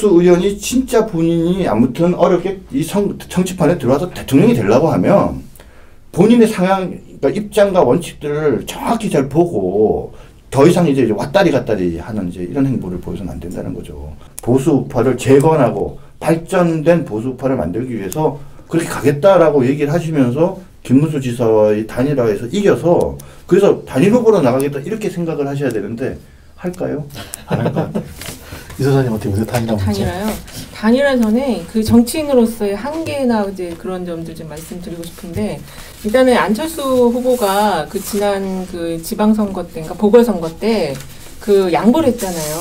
의원이 진짜 본인이 아무튼 어렵게 이 정치판에 들어와서 대통령이 되려고 하면 본인의 상황, 그러니까 입장과 원칙들을 정확히 잘 보고 더 이상 이제 왔다리 갔다리 하는 이제 이런 행보를 보여서는 안 된다는 거죠. 보수우파를 재건하고 발전된 보수우파를 만들기 위해서 그렇게 가겠다라고 얘기를 하시면서 김문수 지사와의 단일화에서 이겨서 그래서 단일 후보로 나가겠다 이렇게 생각을 하셔야 되는데 할까요? 안 할 것 같아요. 이소사님 어떻게 보세요? 단일화 문제. 단일화요. 단일화 전에 그 정치인으로서의 한계나 이제 그런 점들 좀 말씀드리고 싶은데 일단은 안철수 후보가 그 지난 그 지방선거 때, 그러니까 보궐선거 때 그 양보를 했잖아요.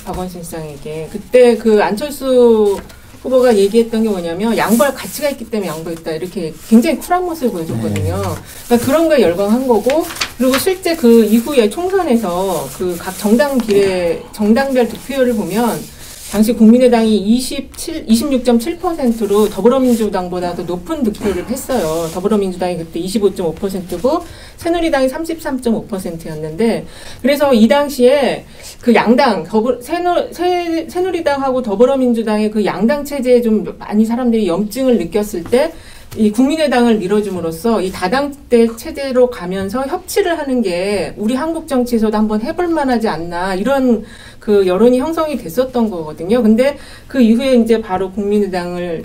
박원순 시장에게. 그때 그 안철수 후보가 얘기했던 게 뭐냐면 양보할 가치가 있기 때문에 양보했다 이렇게 굉장히 쿨한 모습을 보여줬거든요. 그러니까 그런 거에 열광한 거고 그리고 실제 그 이후에 총선에서 그 각 정당별 득표율을 보면 당시 국민의당이 26.7%로 더불어민주당보다 더 높은 득표를 했어요. 더불어민주당이 그때 25.5%고 새누리당이 33.5%였는데 그래서 이 당시에 그 양당 새누리당하고 더불어민주당의 그 양당 체제에 좀 많이 사람들이 염증을 느꼈을 때 이 국민의당을 밀어줌으로써 이 다당제 체제로 가면서 협치를 하는 게 우리 한국 정치에서도 한번 해볼 만하지 않나 이런 그 여론이 형성이 됐었던 거거든요. 근데 그 이후에 이제 바로 국민의당을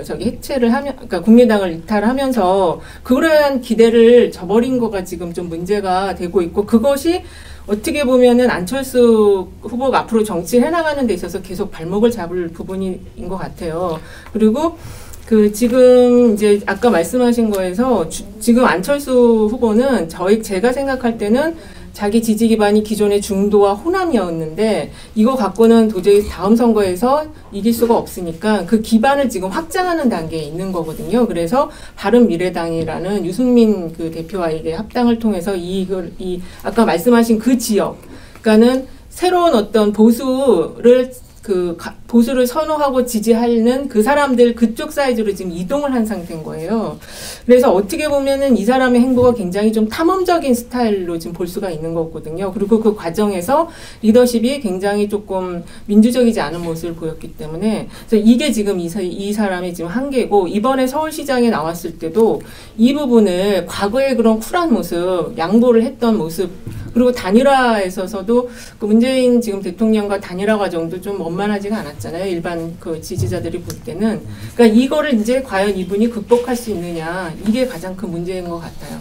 해체를 하면, 그러니까 국민의당을 이탈하면서 그러한 기대를 저버린 거가 지금 좀 문제가 되고 있고 그것이 어떻게 보면은 안철수 후보가 앞으로 정치를 해나가는 데 있어서 계속 발목을 잡을 부분인 것 같아요. 그리고 지금 이제 아까 말씀하신 거에서 지금 안철수 후보는 제가 생각할 때는 자기 지지 기반이 기존의 중도와 호남이었는데 이거 갖고는 도저히 다음 선거에서 이길 수가 없으니까 그 기반을 지금 확장하는 단계에 있는 거거든요. 그래서 바른미래당이라는 유승민 그 대표와의 합당을 통해서 아까 말씀하신 그 지역, 그러니까는 새로운 어떤 보수를 선호하고 지지하는 그 사람들 그쪽 사이즈로 지금 이동을 한 상태인 거예요. 그래서 어떻게 보면은 이 사람의 행보가 굉장히 좀 탐험적인 스타일로 지금 볼 수가 있는 거거든요. 그리고 그 과정에서 리더십이 굉장히 조금 민주적이지 않은 모습을 보였기 때문에 그래서 이게 지금 이 사람의 지금 한계고 이번에 서울시장에 나왔을 때도 이 부분을 과거의 그런 쿨한 모습, 양보를 했던 모습 그리고 단일화에 있어서도 그 문재인 지금 대통령과 단일화 과정도 좀 원만하지가 않았잖아요. 일반 그 지지자들이 볼 때는. 그러니까 이거를 이제 과연 이분이 극복할 수 있느냐. 이게 가장 큰 문제인 것 같아요.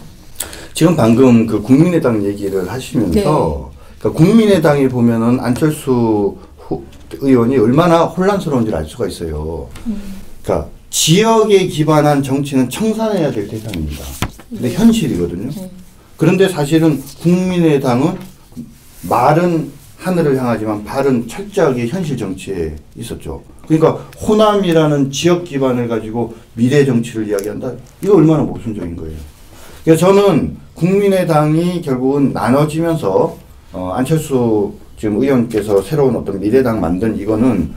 지금 방금 그 국민의당 얘기를 하시면서 네. 그러니까 국민의당이 보면은 안철수 의원이 얼마나 혼란스러운지를 알 수가 있어요. 그러니까 지역에 기반한 정치는 청산해야 될 대상입니다. 근데 네. 현실이거든요. 네. 그런데 사실은 국민의당은 말은 하늘을 향하지만 발은 철저하게 현실 정치에 있었죠. 그러니까 호남이라는 지역 기반을 가지고 미래 정치를 이야기한다. 이거 얼마나 모순적인 거예요. 그래서 저는 국민의당이 결국은 나눠지면서 안철수 지금 의원께서 새로운 어떤 미래당 만든 이거는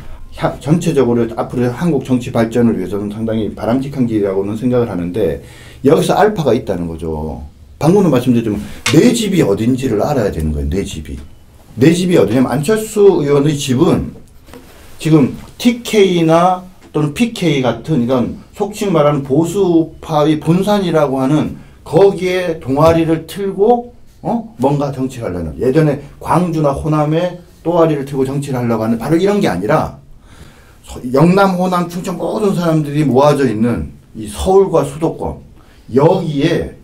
전체적으로 앞으로 한국 정치 발전을 위해서는 상당히 바람직한 길이라고는 생각을 하는데 여기서 알파가 있다는 거죠. 방금도 말씀드렸지만 내 집이 어딘지를 알아야 되는 거예요. 내 집이 어디냐면 안철수 의원의 집은 지금 TK나 또는 PK 같은 이런 속칭 말하는 보수파의 본산이라고 하는 거기에 동아리를 틀고 뭔가 정치를 하려는, 예전에 광주나 호남에 또아리를 틀고 정치를 하려고 하는 바로 이런 게 아니라 영남, 호남, 충청 모든 사람들이 모아져 있는 이 서울과 수도권 여기에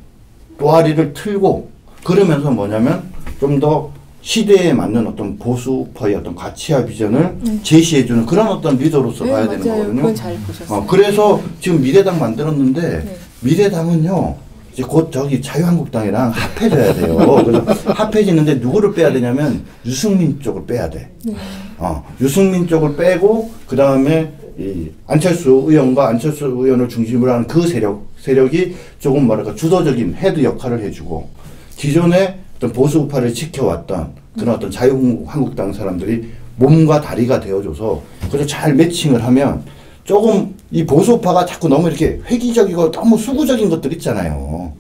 또아리를 틀고, 그러면서 뭐냐면 좀 더 시대에 맞는 어떤 보수파의 어떤 가치와 비전을 제시해주는 그런 어떤 리더로서 가야 되는 거거든요. 그건 잘 보셨어요. 그래서 지금 미래당 만들었는데 미래당은요 이제 곧 저기 자유한국당이랑 합해져야 돼요. 그래서 합해지는데 누구를 빼야 되냐면 유승민 쪽을 빼야 돼. 유승민 쪽을 빼고 그 다음에 이 안철수 의원과 안철수 의원을 중심으로 하는 그 세력이 조금 뭐랄까 주도적인 헤드 역할을 해주고, 기존에 어떤 보수 우파를 지켜왔던 그런 어떤 자유한국당 사람들이 몸과 다리가 되어줘서 그래서 잘 매칭을 하면 조금 이 보수 우파가 자꾸 너무 이렇게 획기적이고 너무 수구적인 것들 있잖아요.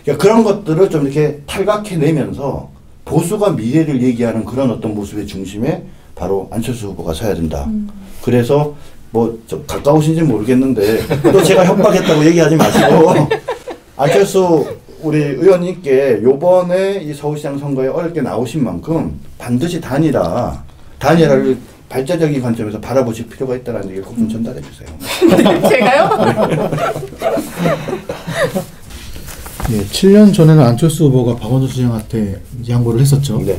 그러니까 그런 것들을 좀 이렇게 탈각해내면서 보수가 미래를 얘기하는 그런 어떤 모습의 중심에 바로 안철수 후보가 서야 된다. 그래서 뭐 좀 가까우신지 모르겠는데 또 제가 협박했다고 얘기하지 마시고 안철수 우리 의원님께 요번에 이 서울시장 선거에 어렵게 나오신 만큼 반드시 단일화를 발전적인 관점에서 바라보실 필요가 있다는 얘기를 꼭 좀 전달해 주세요. 제가요? 네, 7년 전에는 안철수 후보가 박원순 시장한테 양보를 했었죠. 네.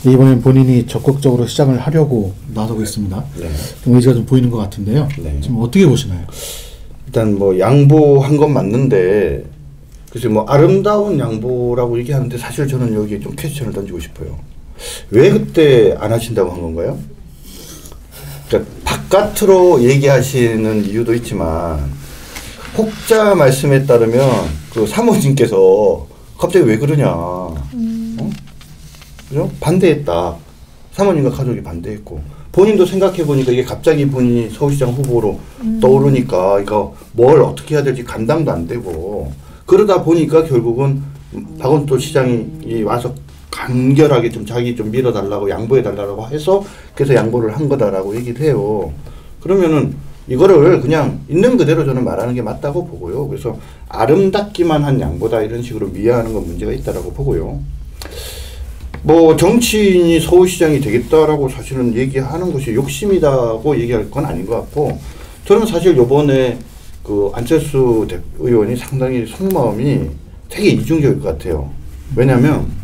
이번엔 본인이 적극적으로 시장을 하려고 나서고 있습니다. 네. 좀 의지가 좀 보이는 것 같은데요. 네. 지금 어떻게 보시나요? 일단 뭐 양보한 건 맞는데, 글쎄 뭐 아름다운 양보라고 얘기하는데 사실 저는 여기에 좀 퀘스천을 던지고 싶어요. 왜 그때 안 하신다고 한 건가요? 그러니까 바깥으로 얘기하시는 이유도 있지만 혹자 말씀에 따르면 그 사모님께서 갑자기 왜 그러냐, 그죠? 반대했다. 사모님과 가족이 반대했고, 본인도 생각해 보니까 이게 갑자기 본인이 서울시장 후보로 떠오르니까 이거 뭘 어떻게 해야 될지 감당도 안 되고, 그러다 보니까 결국은 박원순 시장이 와서 간결하게 좀 자기 좀 밀어달라고 양보해달라고 해서 그래서 양보를 한 거다라고 얘기를 해요. 그러면은 이거를 그냥 있는 그대로 저는 말하는 게 맞다고 보고요. 그래서 아름답기만 한 양보다 이런 식으로 미화하는 건 문제가 있다라고 보고요. 뭐 정치인이 서울시장이 되겠다라고 사실은 얘기하는 것이 욕심이다고 얘기할 건 아닌 것 같고, 저는 사실 요번에 그 안철수 의원이 상당히 속마음이 되게 이중적일 것 같아요. 왜냐하면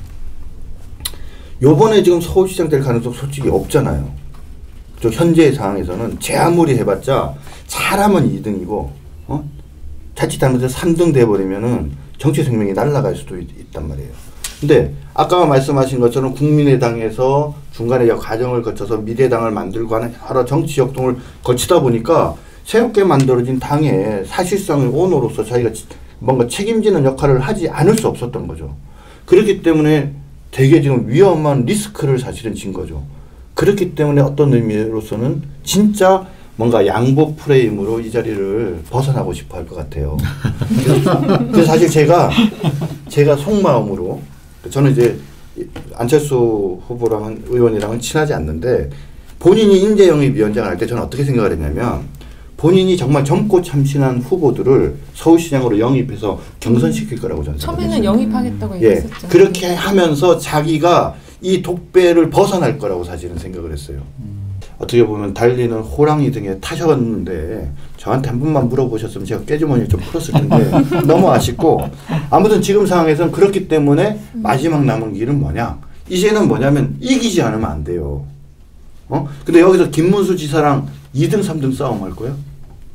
요번에 지금 서울시장 될 가능성 솔직히 없잖아요. 저 현재의 상황에서는 제 아무리 해봤자 사람은 2등이고 자칫 잘못해서 3등 돼버리면은 정치 생명이 날아갈 수도 있단 말이에요. 근데 아까 말씀하신 것처럼 국민의당에서 중간에 과정을 거쳐서 미래당을 만들고 하는 여러 정치 역동을 거치다 보니까 새롭게 만들어진 당에 사실상의 오너로서 자기가 뭔가 책임지는 역할을 하지 않을 수 없었던 거죠. 그렇기 때문에 되게 지금 위험한 리스크를 사실은 진 거죠. 그렇기 때문에 어떤 의미로서는 진짜 뭔가 양보 프레임으로 이 자리를 벗어나고 싶어 할 것 같아요. 그래서 사실 제가 속마음으로, 저는 이제 안철수 후보랑은 의원이랑은 친하지 않는데, 본인이 인재영입위원장을 할 때 저는 어떻게 생각을 했냐면, 본인이 정말 젊고 참신한 후보들을 서울시장으로 영입해서 경선시킬 거라고 저는 처음에는 생각했어요. 영입하겠다고 얘기했었죠. 그렇게 하면서 자기가 이 독배를 벗어날 거라고 사실은 생각을 했어요. 어떻게 보면 달리는 호랑이 등에 타셨는데 저한테 한 번만 물어보셨으면 제가 깨주머니를 좀 풀었을 텐데 너무 아쉽고, 아무튼 지금 상황에서는 그렇기 때문에 마지막 남은 길은 뭐냐, 이제는 뭐냐면 이기지 않으면 안 돼요. 근데 여기서 김문수 지사랑 2등 3등 싸움할 거야?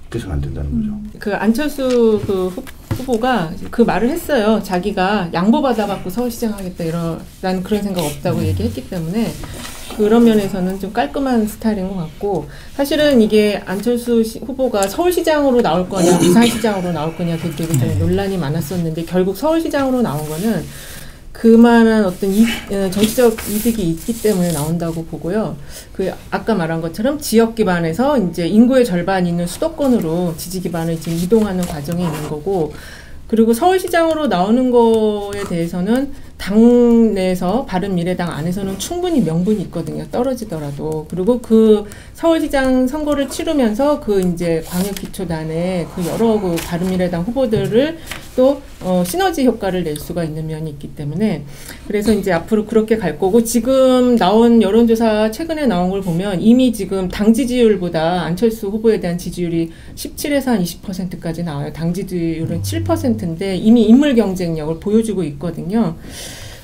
그래서는 안 된다는 거죠. 그 안철수 그 후보가 그 말을 했어요. 자기가 양보받아갖고 서울시장 하겠다 이런 그런 생각 없다고 얘기했기 때문에 그런 면에서는 좀 깔끔한 스타일인 것 같고, 사실은 이게 안철수 후보가 서울시장으로 나올 거냐 부산시장으로 나올 거냐 되게 좀 논란이 많았었는데, 결국 서울시장으로 나온 거는 그만한 어떤 정치적 이득이 있기 때문에 나온다고 보고요. 그 아까 말한 것처럼 지역 기반에서 이제 인구의 절반이 있는 수도권으로 지지 기반을 지금 이동하는 과정이 있는 거고, 그리고 서울시장으로 나오는 거에 대해서는 당내에서 바른미래당 안에서는 충분히 명분이 있거든요. 떨어지더라도. 그리고 그 서울시장 선거를 치르면서 그 이제 광역기초단에 그 여러 그 바른미래당 후보들을 또 시너지 효과를 낼 수가 있는 면이 있기 때문에 그래서 이제 앞으로 그렇게 갈 거고 지금 나온 여론조사 최근에 나온 걸 보면 이미 지금 당 지지율보다 안철수 후보에 대한 지지율이 17에서 한 20%까지 나와요. 당 지지율은 7%인데 이미 인물 경쟁력을 보여주고 있거든요.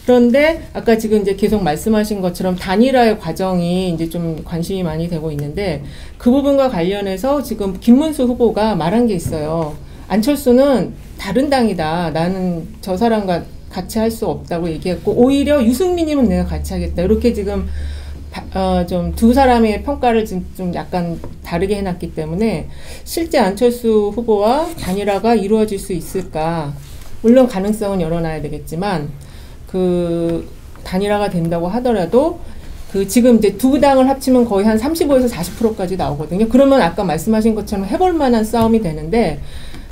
그런데 아까 지금 이제 계속 말씀하신 것처럼 단일화의 과정이 이제 좀 관심이 많이 되고 있는데 그 부분과 관련해서 지금 김문수 후보가 말한 게 있어요. 안철수는 다른 당이다. 나는 저 사람과 같이 할 수 없다고 얘기했고 오히려 유승민님은 내가 같이 하겠다. 이렇게 지금 좀 두 사람의 평가를 좀 약간 다르게 해놨기 때문에 실제 안철수 후보와 단일화가 이루어질 수 있을까? 물론 가능성은 열어놔야 되겠지만 그 단일화가 된다고 하더라도 그 지금 이제 두 당을 합치면 거의 한 35에서 40%까지 나오거든요. 그러면 아까 말씀하신 것처럼 해볼 만한 싸움이 되는데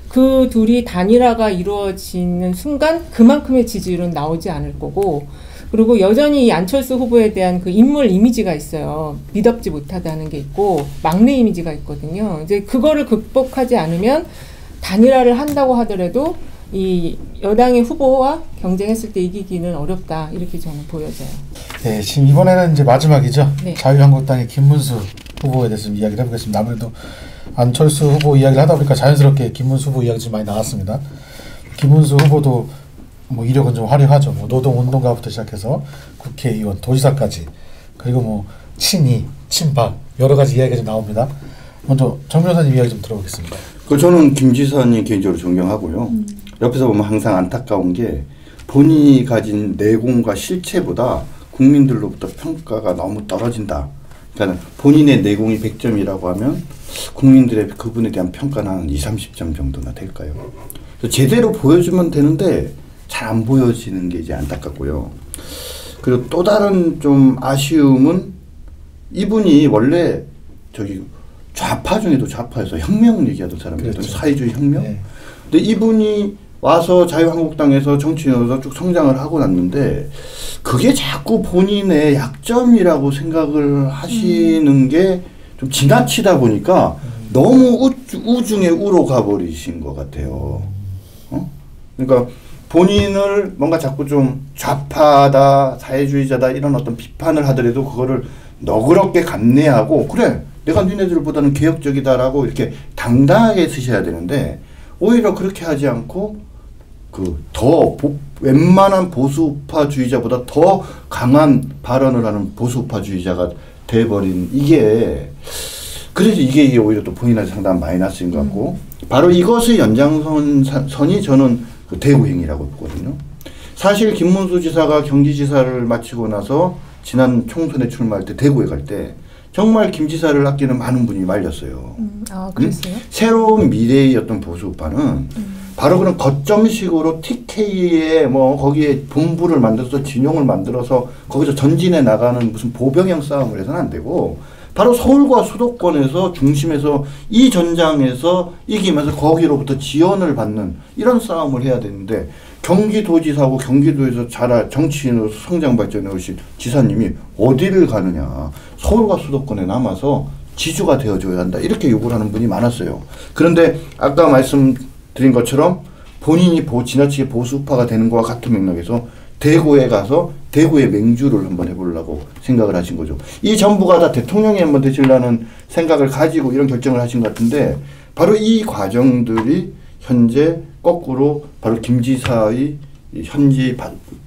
그 둘이 단일화가 이루어지는 순간 그만큼의 지지율은 나오지 않을 거고 그리고 여전히 이 안철수 후보에 대한 그 인물 이미지가 있어요. 믿업지 못하다는 게 있고 막내 이미지가 있거든요. 이제 그거를 극복하지 않으면 단일화를 한다고 하더라도 이 여당의 후보와 경쟁했을 때 이기기는 어렵다 이렇게 저는 보여져요. 네, 지금 이번에는 이제 마지막이죠. 네. 자유한국당의 김문수 후보에 대해서 좀 이야기를 해보겠습니다. 아무래도 안철수 후보 이야기를 하다 보니까 자연스럽게 김문수 후보 이야기 좀 많이 나왔습니다. 김문수 후보도 뭐 이력은 좀 화려하죠. 뭐 노동운동가부터 시작해서 국회의원, 도지사까지 그리고 뭐 친이, 친박 여러 가지 이야기가 좀 나옵니다. 먼저 정 변호사님 이야기 좀 들어보겠습니다. 저는 김 지사님 개인적으로 존경하고요. 옆에서 보면 항상 안타까운 게 본인이 가진 내공과 실체보다 국민들로부터 평가가 너무 떨어진다. 그러니까 본인의 내공이 100점이라고 하면 국민들의 그분에 대한 평가는 한 20, 30점 정도나 될까요? 그래서 제대로 보여주면 되는데 잘 안 보여지는 게 이제 안타깝고요. 그리고 또 다른 좀 아쉬움은 이분이 원래 저기 좌파 중에도 좌파에서 혁명 얘기하던 사람이거든요. 그렇죠. 사회주의 혁명. 네. 근데 이분이 와서 자유한국당에서 정치인으로서 쭉 성장을 하고 났는데 그게 자꾸 본인의 약점이라고 생각을 하시는 게 좀 지나치다 보니까 너무 우중에 우로 가버리신 것 같아요. 그러니까 본인을 뭔가 자꾸 좀 좌파다, 사회주의자다 이런 어떤 비판을 하더라도 그거를 너그럽게 감내하고 그래 내가 니네들보다는 개혁적이다라고 이렇게 당당하게 쓰셔야 되는데 오히려 그렇게 하지 않고 그 더 웬만한 보수우파주의자보다 더 강한 발언을 하는 보수우파주의자가 돼버린 이게 그래서 이게 오히려 또 본인한테 상당한 마이너스인 것 같고 바로 이것의 연장선이 저는 그 대구행이라고 보거든요. 사실 김문수 지사가 경기지사를 마치고 나서 지난 총선에 출마할 때 대구에 갈 때 정말 김 지사를 아끼는 많은 분이 말렸어요. 아, 그랬어요? 새로운 미래의 어떤 보수파는 바로 그런 거점식으로 TK에 뭐 거기에 본부를 만들어서 진용을 만들어서 거기서 전진해 나가는 무슨 보병형 싸움을 해서는 안 되고 바로 서울과 수도권에서 중심에서 이 전장에서 이기면서 거기로부터 지원을 받는 이런 싸움을 해야 되는데 경기도지사고 경기도에서 정치인으로 성장 발전해 오신 지사님이 어디를 가느냐 서울과 수도권에 남아서 지주가 되어줘야 한다 이렇게 요구를 하는 분이 많았어요. 그런데 아까 말씀드린 것처럼 본인이 지나치게 보수파가 되는 것과 같은 맥락에서 대구에 가서 대구의 맹주를 한번 해보려고 생각을 하신 거죠. 이 전부가 다 대통령이 한번 되시려는 생각을 가지고 이런 결정을 하신 것 같은데 바로 이 과정들이 현재 거꾸로 바로 김 지사의 현지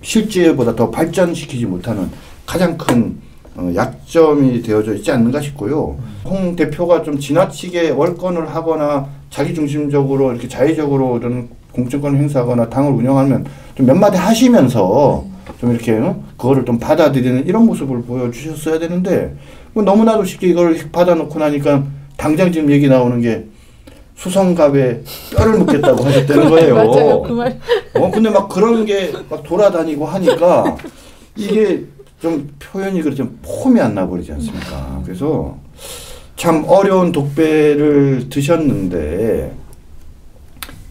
실제보다 더 발전시키지 못하는 가장 큰 약점이 되어져 있지 않는가 싶고요. 홍 대표가 좀 지나치게 월권을 하거나 자기중심적으로 이렇게 자의적으로 이런 공천권을 행사하거나 당을 운영하면 좀 몇 마디 하시면서 좀 이렇게 그거를 좀 받아들이는 이런 모습을 보여주셨어야 되는데 뭐 너무나도 쉽게 이걸 받아놓고 나니까 당장 지금 얘기 나오는 게 수성갑에 뼈를 묻겠다고 하셨다는 거예요. 맞아요, 그 말. 근데 막 그런 게 막 돌아다니고 하니까 이게 좀 표현이 그렇게 좀 폼이 안 나버리지 않습니까? 그래서 참 어려운 독배를 드셨는데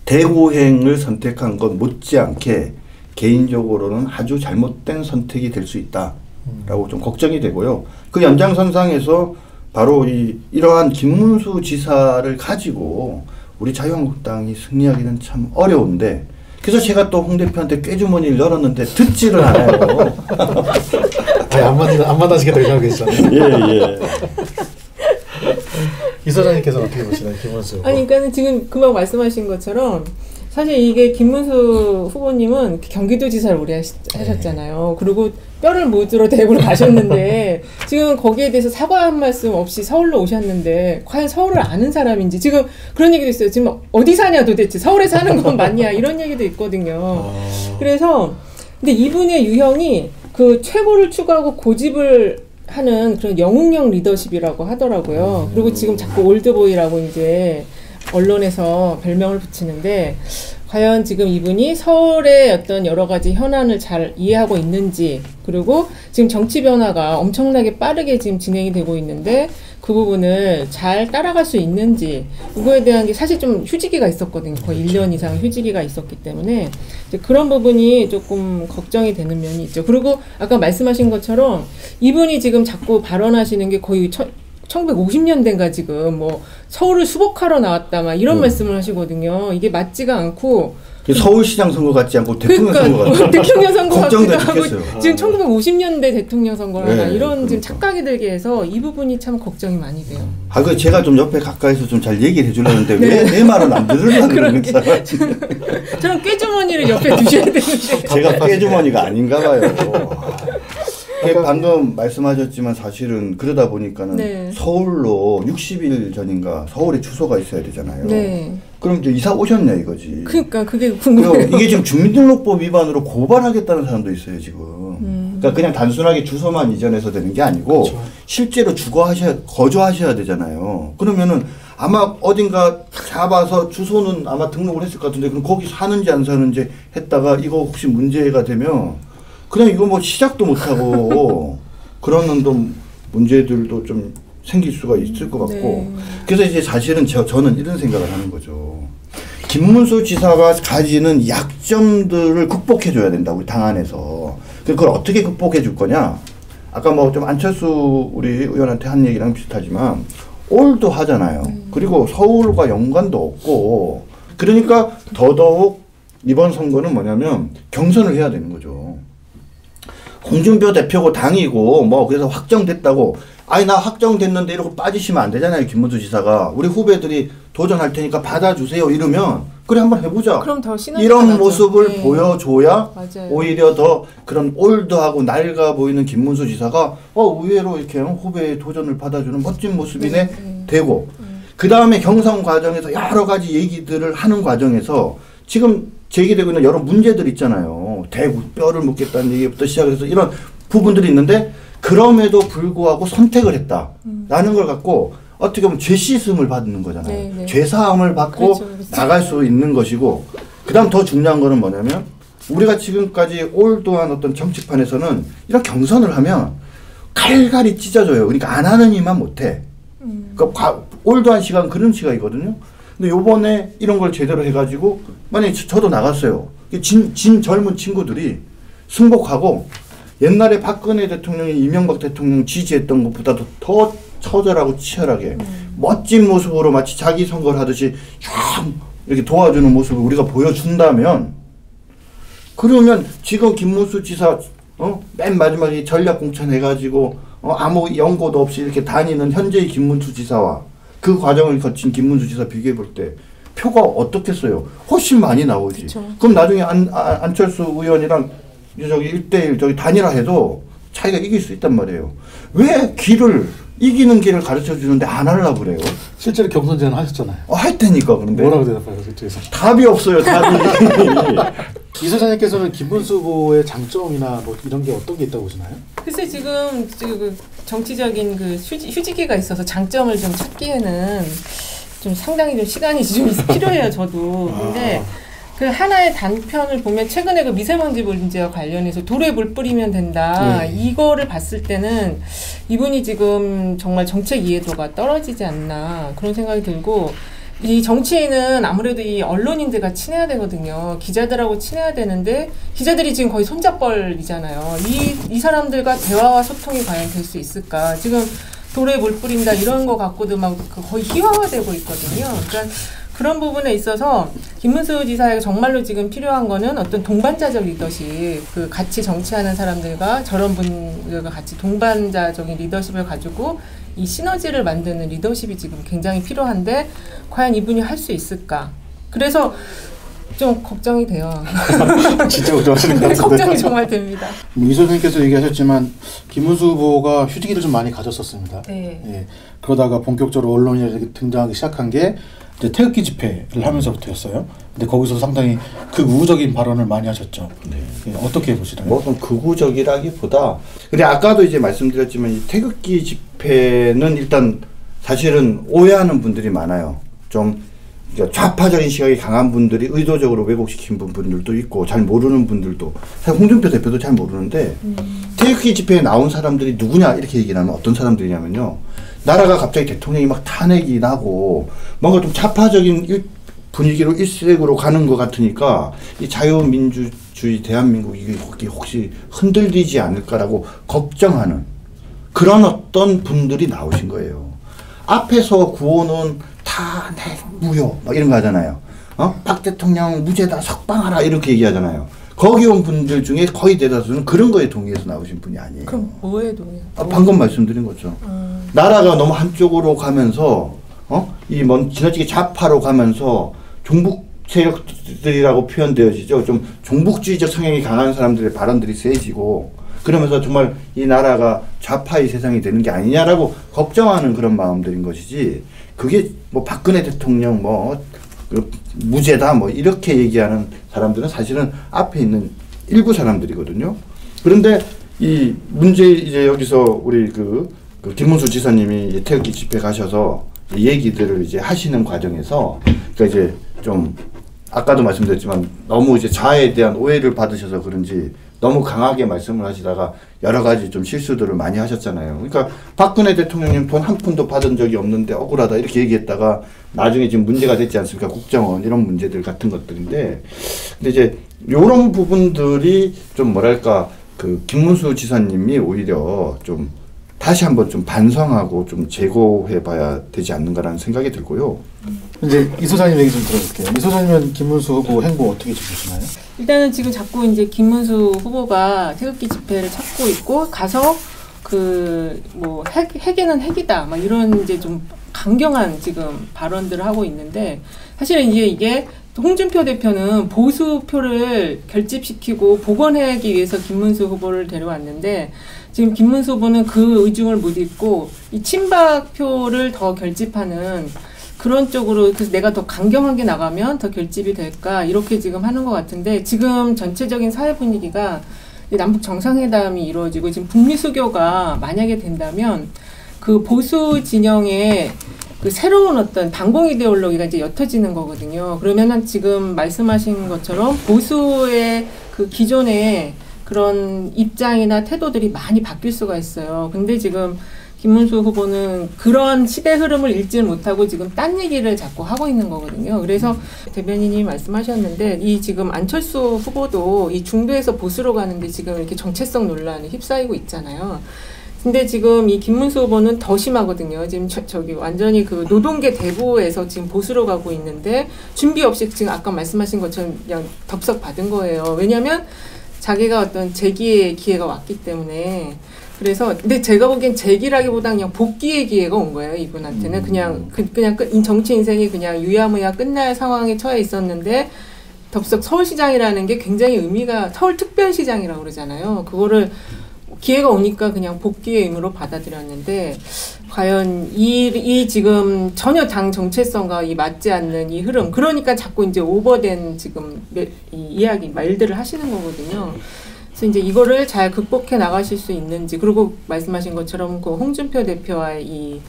대구행을 선택한 것 못지않게 개인적으로는 아주 잘못된 선택이 될 수 있다라고 좀 걱정이 되고요. 그 연장선상에서 바로 이러한 김문수 지사를 가지고 우리 자유한국당이 승리하기는 참 어려운데, 그래서 제가 또 홍 대표한테 꾀주머니를 열었는데 듣지를 않아요. 아니, 안 만나시겠다고 생각했잖아요. 예. 이 소장님께서 어떻게 보시나요, 김문수? 아니, 그러니까 지금 금방 말씀하신 것처럼 사실 이게 김문수 후보님은 경기도지사를 오래 하셨잖아요. 그리고 뼈를 묻으러 대구를 가셨는데 지금 거기에 대해서 사과 한 말씀 없이 서울로 오셨는데 과연 서울을 아는 사람인지, 지금 그런 얘기도 있어요. 지금 어디 사냐 도대체, 서울에 사는 건 맞냐, 이런 얘기도 있거든요. 그래서 근데 이분의 유형이 그 최고를 추구하고 고집을 하는 그런 영웅형 리더십이라고 하더라고요. 그리고 지금 자꾸 올드보이라고 이제 언론에서 별명을 붙이는데, 과연 지금 이분이 서울의 어떤 여러 가지 현안을 잘 이해하고 있는지, 그리고 지금 정치 변화가 엄청나게 빠르게 지금 진행이 되고 있는데 그 부분을 잘 따라갈 수 있는지, 이거에 대한 게 사실 좀 휴지기가 있었거든요. 거의 1년 이상 휴지기가 있었기 때문에 이제 그런 부분이 조금 걱정이 되는 면이 있죠. 그리고 아까 말씀하신 것처럼 이분이 지금 자꾸 발언하시는 게 거의 1950년대인가 지금 뭐 서울을 수복하러 나왔다 막 이런 말씀을 하시거든요. 이게 맞지가 않고, 서울시장 선거 같지 않고 대통령 선거 같아요. 대통령 선거 같기도 하고 죽겠어요. 지금 1950년대 대통령 선거를 하나, 이런 그러니까. 지금 착각이 들게 해서 이 부분이 참 걱정이 많이 돼요. 그 제가 좀 옆에 가까이서 좀 잘 얘기를 해주려는데 왜 내 말은 안 들으려는 거야? 저는 꾀주머니를 옆에 두셔야 되는데. 제가 꾀주머니가 아닌가 봐요. 방금 말씀하셨지만 사실은 그러다 보니까는 네. 서울로 60일 전인가 서울에 주소가 있어야 되잖아요. 네. 그럼 이제 이사 오셨냐 이거지. 그러니까 그게 그리고 궁금해요. 이게 지금 주민등록법 위반으로 고발하겠다는 사람도 있어요 지금. 그러니까 그냥 단순하게 주소만 이전해서 되는 게 아니고 그렇죠. 실제로 거주하셔야 되잖아요. 그러면은 아마 어딘가 잡아서 주소는 아마 등록을 했을 것 같은데, 그럼 거기 사는지 안 사는지 했다가 이거 혹시 문제가 되면 그냥 이거 뭐 시작도 못하고 그러는 또 문제들도 좀 생길 수가 있을 것 같고. 네. 그래서 이제 사실은 저는 이런 생각을 하는 거죠. 김문수 지사가 가지는 약점들을 극복해줘야 된다, 우리 당 안에서. 그걸 어떻게 극복해 줄 거냐? 아까 뭐 좀 안철수 우리 의원한테 한 얘기랑 비슷하지만 올드하잖아요. 그리고 서울과 연관도 없고, 그러니까 더더욱 이번 선거는 뭐냐면 경선을 해야 되는 거죠. 홍준표 대표고 당이고 뭐 그래서 확정됐다고, 아니 나 확정됐는데 이러고 빠지시면 안 되잖아요. 김문수 지사가 우리 후배들이 도전할 테니까 받아주세요 이러면, 그래 한번 해보자, 그럼 더 시너지가 이런 나죠. 모습을 네. 보여줘야 맞아요. 오히려 더 그런 올드하고 낡아 보이는 김문수 지사가 의외로 이렇게 후배의 도전을 받아주는 멋진 모습이네 되고, 그 다음에 경선 과정에서 여러 가지 얘기들을 하는 과정에서 지금 제기되고 있는 여러 문제들 있잖아요. 대구 뼈를 묻겠다는 얘기부터 시작해서 이런 부분들이 있는데, 그럼에도 불구하고 선택을 했다라는 걸 갖고 어떻게 보면 죄시음을 받는 거잖아요. 네, 네. 죄사함을 받고 그렇죠, 그렇죠. 나갈 수 있는 것이고, 그 다음 더 중요한 거는 뭐냐면, 우리가 지금까지 올드한 어떤 정치판에서는 이런 경선을 하면 칼갈이 찢어져요. 그러니까 안 하는 이만 못해. 그러니까 올드한 시간 그런 시간이거든요. 근데 요번에 이런 걸 제대로 해가지고, 만약에 저도 나갔어요. 진 젊은 친구들이 승복하고 옛날에 박근혜 대통령이 이명박 대통령 지지했던 것보다도 더 처절하고 치열하게 멋진 모습으로 마치 자기 선거를 하듯이 쫙 이렇게 도와주는 모습을 우리가 보여준다면, 그러면 지금 김문수 지사 맨 마지막에 전략 공천해가지고 아무 연고도 없이 이렇게 다니는 현재의 김문수 지사와 그 과정을 거친 김문수 지사 비교해 볼 때 표가 어떻겠어요? 훨씬 많이 나오지. 그쵸. 그럼 나중에 안철수 의원이랑 저기 1대1 저기 단일화 해도 차이가 이길 수 있단 말이에요. 왜 이기는 길을 가르쳐 주는데 안 하려고 그래요? 실제로 경선 제안 하셨잖아요. 할 테니까. 그런데 뭐라고 대답해요, 그쪽에서? 답이 없어요. 답이. 이 소장님께서는 김문수 후보의 장점이나 뭐 이런 게 어떤 게 있다고 보시나요? 글쎄 지금 그 정치적인 그 휴지기가 있어서 장점을 좀 찾기에는 좀 상당히 좀 시간이 좀 필요해요, 저도. 근데 그 하나의 단편을 보면 최근에 그 미세먼지 문제와 관련해서 돌에 물 뿌리면 된다. 이거를 봤을 때는 이분이 지금 정말 정책 이해도가 떨어지지 않나 그런 생각이 들고, 이 정치인은 아무래도 이 언론인들과 친해야 되거든요. 기자들하고 친해야 되는데 기자들이 지금 거의 손잡벌이잖아요. 이 사람들과 대화와 소통이 과연 될 수 있을까? 지금 돌에 물 뿌린다 이런 거 갖고도 막 거의 희화화되고 있거든요. 그러니까 그런 부분에 있어서 김문수 지사에게 정말로 지금 필요한 거는 어떤 동반자적 리더십, 그 같이 정치하는 사람들과 저런 분들과 같이 동반자적인 리더십을 가지고 이 시너지를 만드는 리더십이 지금 굉장히 필요한데 과연 이분이 할 수 있을까? 그래서 좀 걱정이 돼요. 진짜 걱정하시는 것 같은데. 걱정이 정말 됩니다. 이 소장님께서 얘기하셨지만 김문수 후보가 휴지기를 좀 많이 가졌었습니다. 네. 예. 그러다가 본격적으로 언론에 등장하기 시작한 게 이제 태극기 집회를 하면서부터였어요. 근데 거기서 상당히 극우적인 발언을 많이 하셨죠. 네. 예, 어떻게 보시나요? 뭐 좀 극우적이라기보다 근데 아까도 이제 말씀드렸지만 이 태극기 집회는 일단 사실은 오해하는 분들이 많아요. 좀 좌파적인 시각이 강한 분들이 의도적으로 왜곡시킨 분들도 있고 잘 모르는 분들도 사실 홍준표 대표도 잘 모르는데 태극기 집회에 나온 사람들이 누구냐 이렇게 얘기를 하면 어떤 사람들이냐면요. 나라가 갑자기 대통령이 막 탄핵이 나고 뭔가 좀 좌파적인 분위기로 일색으로 가는 것 같으니까 이 자유민주주의 대한민국이 혹시 흔들리지 않을까라고 걱정하는 그런 어떤 분들이 나오신 거예요. 앞에서 구호는 탄핵 무효 막 이런 거 하잖아요. 박 대통령 무죄다 석방하라 이렇게 얘기하잖아요. 거기 온 분들 중에 거의 대다수는 그런 거에 동의해서 나오신 분이 아니에요. 그럼 뭐에 동의해요? 방금 말씀드린 거죠. 나라가 너무 한쪽으로 가면서 지나치게 좌파로 가면서 종북 세력들이라고 표현되어지죠. 좀 종북주의적 성향이 강한 사람들의 발언들이 세지고 그러면서 정말 이 나라가 좌파의 세상이 되는 게 아니냐라고 걱정하는 그런 마음들인 것이지 그게 뭐 박근혜 대통령 무죄다 이렇게 얘기하는 사람들은 사실은 앞에 있는 일부 사람들이거든요. 그런데 이 문제 이제 여기서 우리 그 김문수 지사님이 태극기 집회 가셔서 얘기들을 이제 하시는 과정에서 그러니까 이제 좀 아까도 말씀드렸지만 너무 이제 자아에 대한 오해를 받으셔서 그런지 너무 강하게 말씀을 하시다가 여러 가지 좀 실수들을 많이 하셨잖아요. 그러니까 박근혜 대통령님 돈 한 푼도 받은 적이 없는데 억울하다 이렇게 얘기했다가 나중에 지금 문제가 됐지 않습니까? 국정원 이런 문제들 같은 것들인데 근데 이제 이런 부분들이 좀 뭐랄까 그 김문수 지사님이 오히려 좀 다시 한번 좀 반성하고 좀 재고해봐야 되지 않는가라는 생각이 들고요. 이제 이 소장님 얘기 좀 들어볼게요. 이 소장님은 김문수 후보 행보 어떻게 보시나요? 일단은 지금 자꾸 이제 김문수 후보가 태극기 집회를 찾고 있고 가서 핵에는 핵이다 막 이런 이제 좀 강경한 지금 발언들을 하고 있는데 사실은 이제 이게 홍준표 대표는 보수표를 결집시키고 복원하기 위해서 김문수 후보를 데려왔는데 지금 김문수 후보는 그 의중을 못 잊고 이 친박표를 더 결집하는 그런 쪽으로 그래서 내가 더 강경하게 나가면 더 결집이 될까 이렇게 지금 하는 것 같은데 지금 전체적인 사회 분위기가 남북 정상회담이 이루어지고 지금 북미 수교가 만약에 된다면 그 보수 진영의 그 새로운 어떤 반공 이데올로기가 이제 옅어지는 거거든요. 그러면은 지금 말씀하신 것처럼 보수의 그 기존의 그런 입장이나 태도들이 많이 바뀔 수가 있어요. 근데 지금 김문수 후보는 그런 시대 흐름을 읽지 못하고 지금 딴 얘기를 자꾸 하고 있는 거거든요. 그래서 대변인이 말씀하셨는데 이 지금 안철수 후보도 이 중도에서 보수로 가는데 지금 이렇게 정체성 논란에 휩싸이고 있잖아요. 근데 지금 이 김문수 후보는 더 심하거든요. 지금 저기 완전히 그 노동계 대구에서 지금 보수로 가고 있는데 준비 없이 지금 아까 말씀하신 것처럼 그냥 덥석 받은 거예요. 왜냐하면 자기가 어떤 재기의 기회가 왔기 때문에. 그래서 근데 제가 보기엔 재기라기보다 그냥 복귀의 기회가 온 거예요. 이분한테는 그냥 정치 인생이 그냥 유야무야 끝날 상황에 처해 있었는데 덥석 서울시장이라는 게 굉장히 의미가 서울특별시장이라고 그러잖아요. 그거를 기회가 오니까 그냥 복귀의 의무로 받아들였는데 과연 이 지금 전혀 당 정체성과 이 맞지 않는 이 흐름 그러니까 자꾸 이제 오버된 지금 이 이야기 말들을 하시는 거거든요. 그래서 이제 이거를 잘 극복해 나가실 수 있는지 그리고 말씀하신 것처럼 그 홍준표 대표와의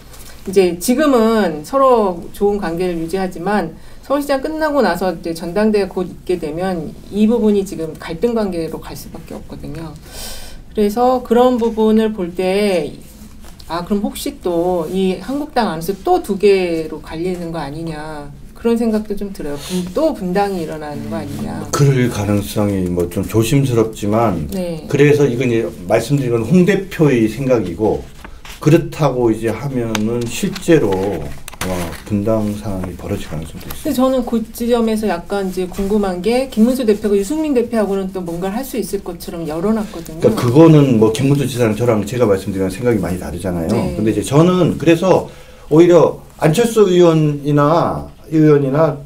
이제 지금은 서로 좋은 관계를 유지하지만 서울시장 끝나고 나서 이제 전당대회 곧 있게 되면 이 부분이 지금 갈등 관계로 갈 수밖에 없거든요. 그래서 그런 부분을 볼 때 그럼 혹시 또 이 한국당 안에서 또 두 개로 갈리는 거 아니냐 그런 생각도 좀 들어요. 또 분당이 일어나는 거 아니냐. 그럴 가능성이 뭐 좀 조심스럽지만 네. 그래서 이건 이제 말씀드린 건 홍 대표의 생각이고 그렇다고 이제 하면은 실제로 분당 상황이 벌어질 가능성도 있어요. 근데 저는 그 지점에서 약간 이제 궁금한 게 김문수 대표가 유승민 대표하고는 또 뭔가를 할 수 있을 것처럼 열어놨거든요. 그러니까 그거는 뭐 김문수 지사랑 저랑 제가 말씀드린 생각이 많이 다르잖아요. 네. 근데 이제 저는 그래서 오히려 안철수 의원이나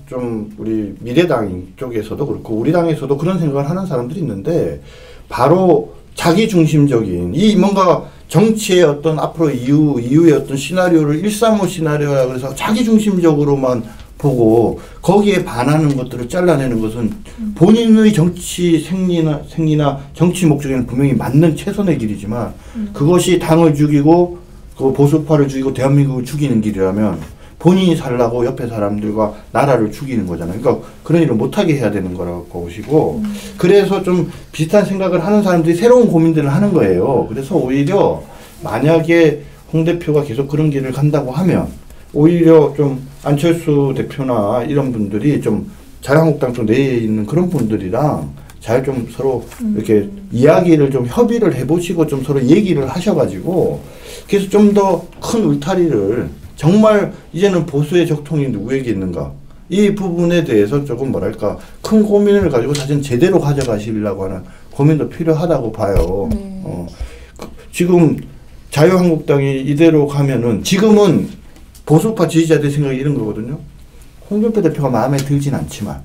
좀 우리 미래당 쪽에서도 그렇고 우리 당에서도 그런 생각을 하는 사람들이 있는데 바로 자기 중심적인 이 뭔가 정치의 어떤 앞으로 이후의 어떤 시나리오를 135 시나리오라 그래서 자기 중심적으로만 보고 거기에 반하는 것들을 잘라내는 것은 본인의 정치 생리나 정치 목적에는 분명히 맞는 최선의 길이지만 그것이 당을 죽이고 그 보수파를 죽이고 대한민국을 죽이는 길이라면 본인이 살라고 옆에 사람들과 나라를 죽이는 거잖아요. 그러니까 그런 일을 못하게 해야 되는 거라고 보시고 그래서 좀 비슷한 생각을 하는 사람들이 새로운 고민들을 하는 거예요. 그래서 오히려 만약에 홍 대표가 계속 그런 길을 간다고 하면 오히려 좀 안철수 대표나 이런 분들이 좀 자유한국당 쪽 내에 있는 그런 분들이랑 잘 좀 서로 이렇게 이야기를 좀 협의를 해보시고 좀 서로 얘기를 하셔가지고 그래서 좀 더 큰 울타리를 정말 이제는 보수의 적통이 누구에게 있는가 이 부분에 대해서 조금 뭐랄까 큰 고민을 가지고 사실 제대로 가져가시려고 하는 고민도 필요하다고 봐요. 지금 자유한국당이 이대로 가면은 지금은 보수파 지지자들 생각이 이런 거거든요. 홍준표 대표가 마음에 들진 않지만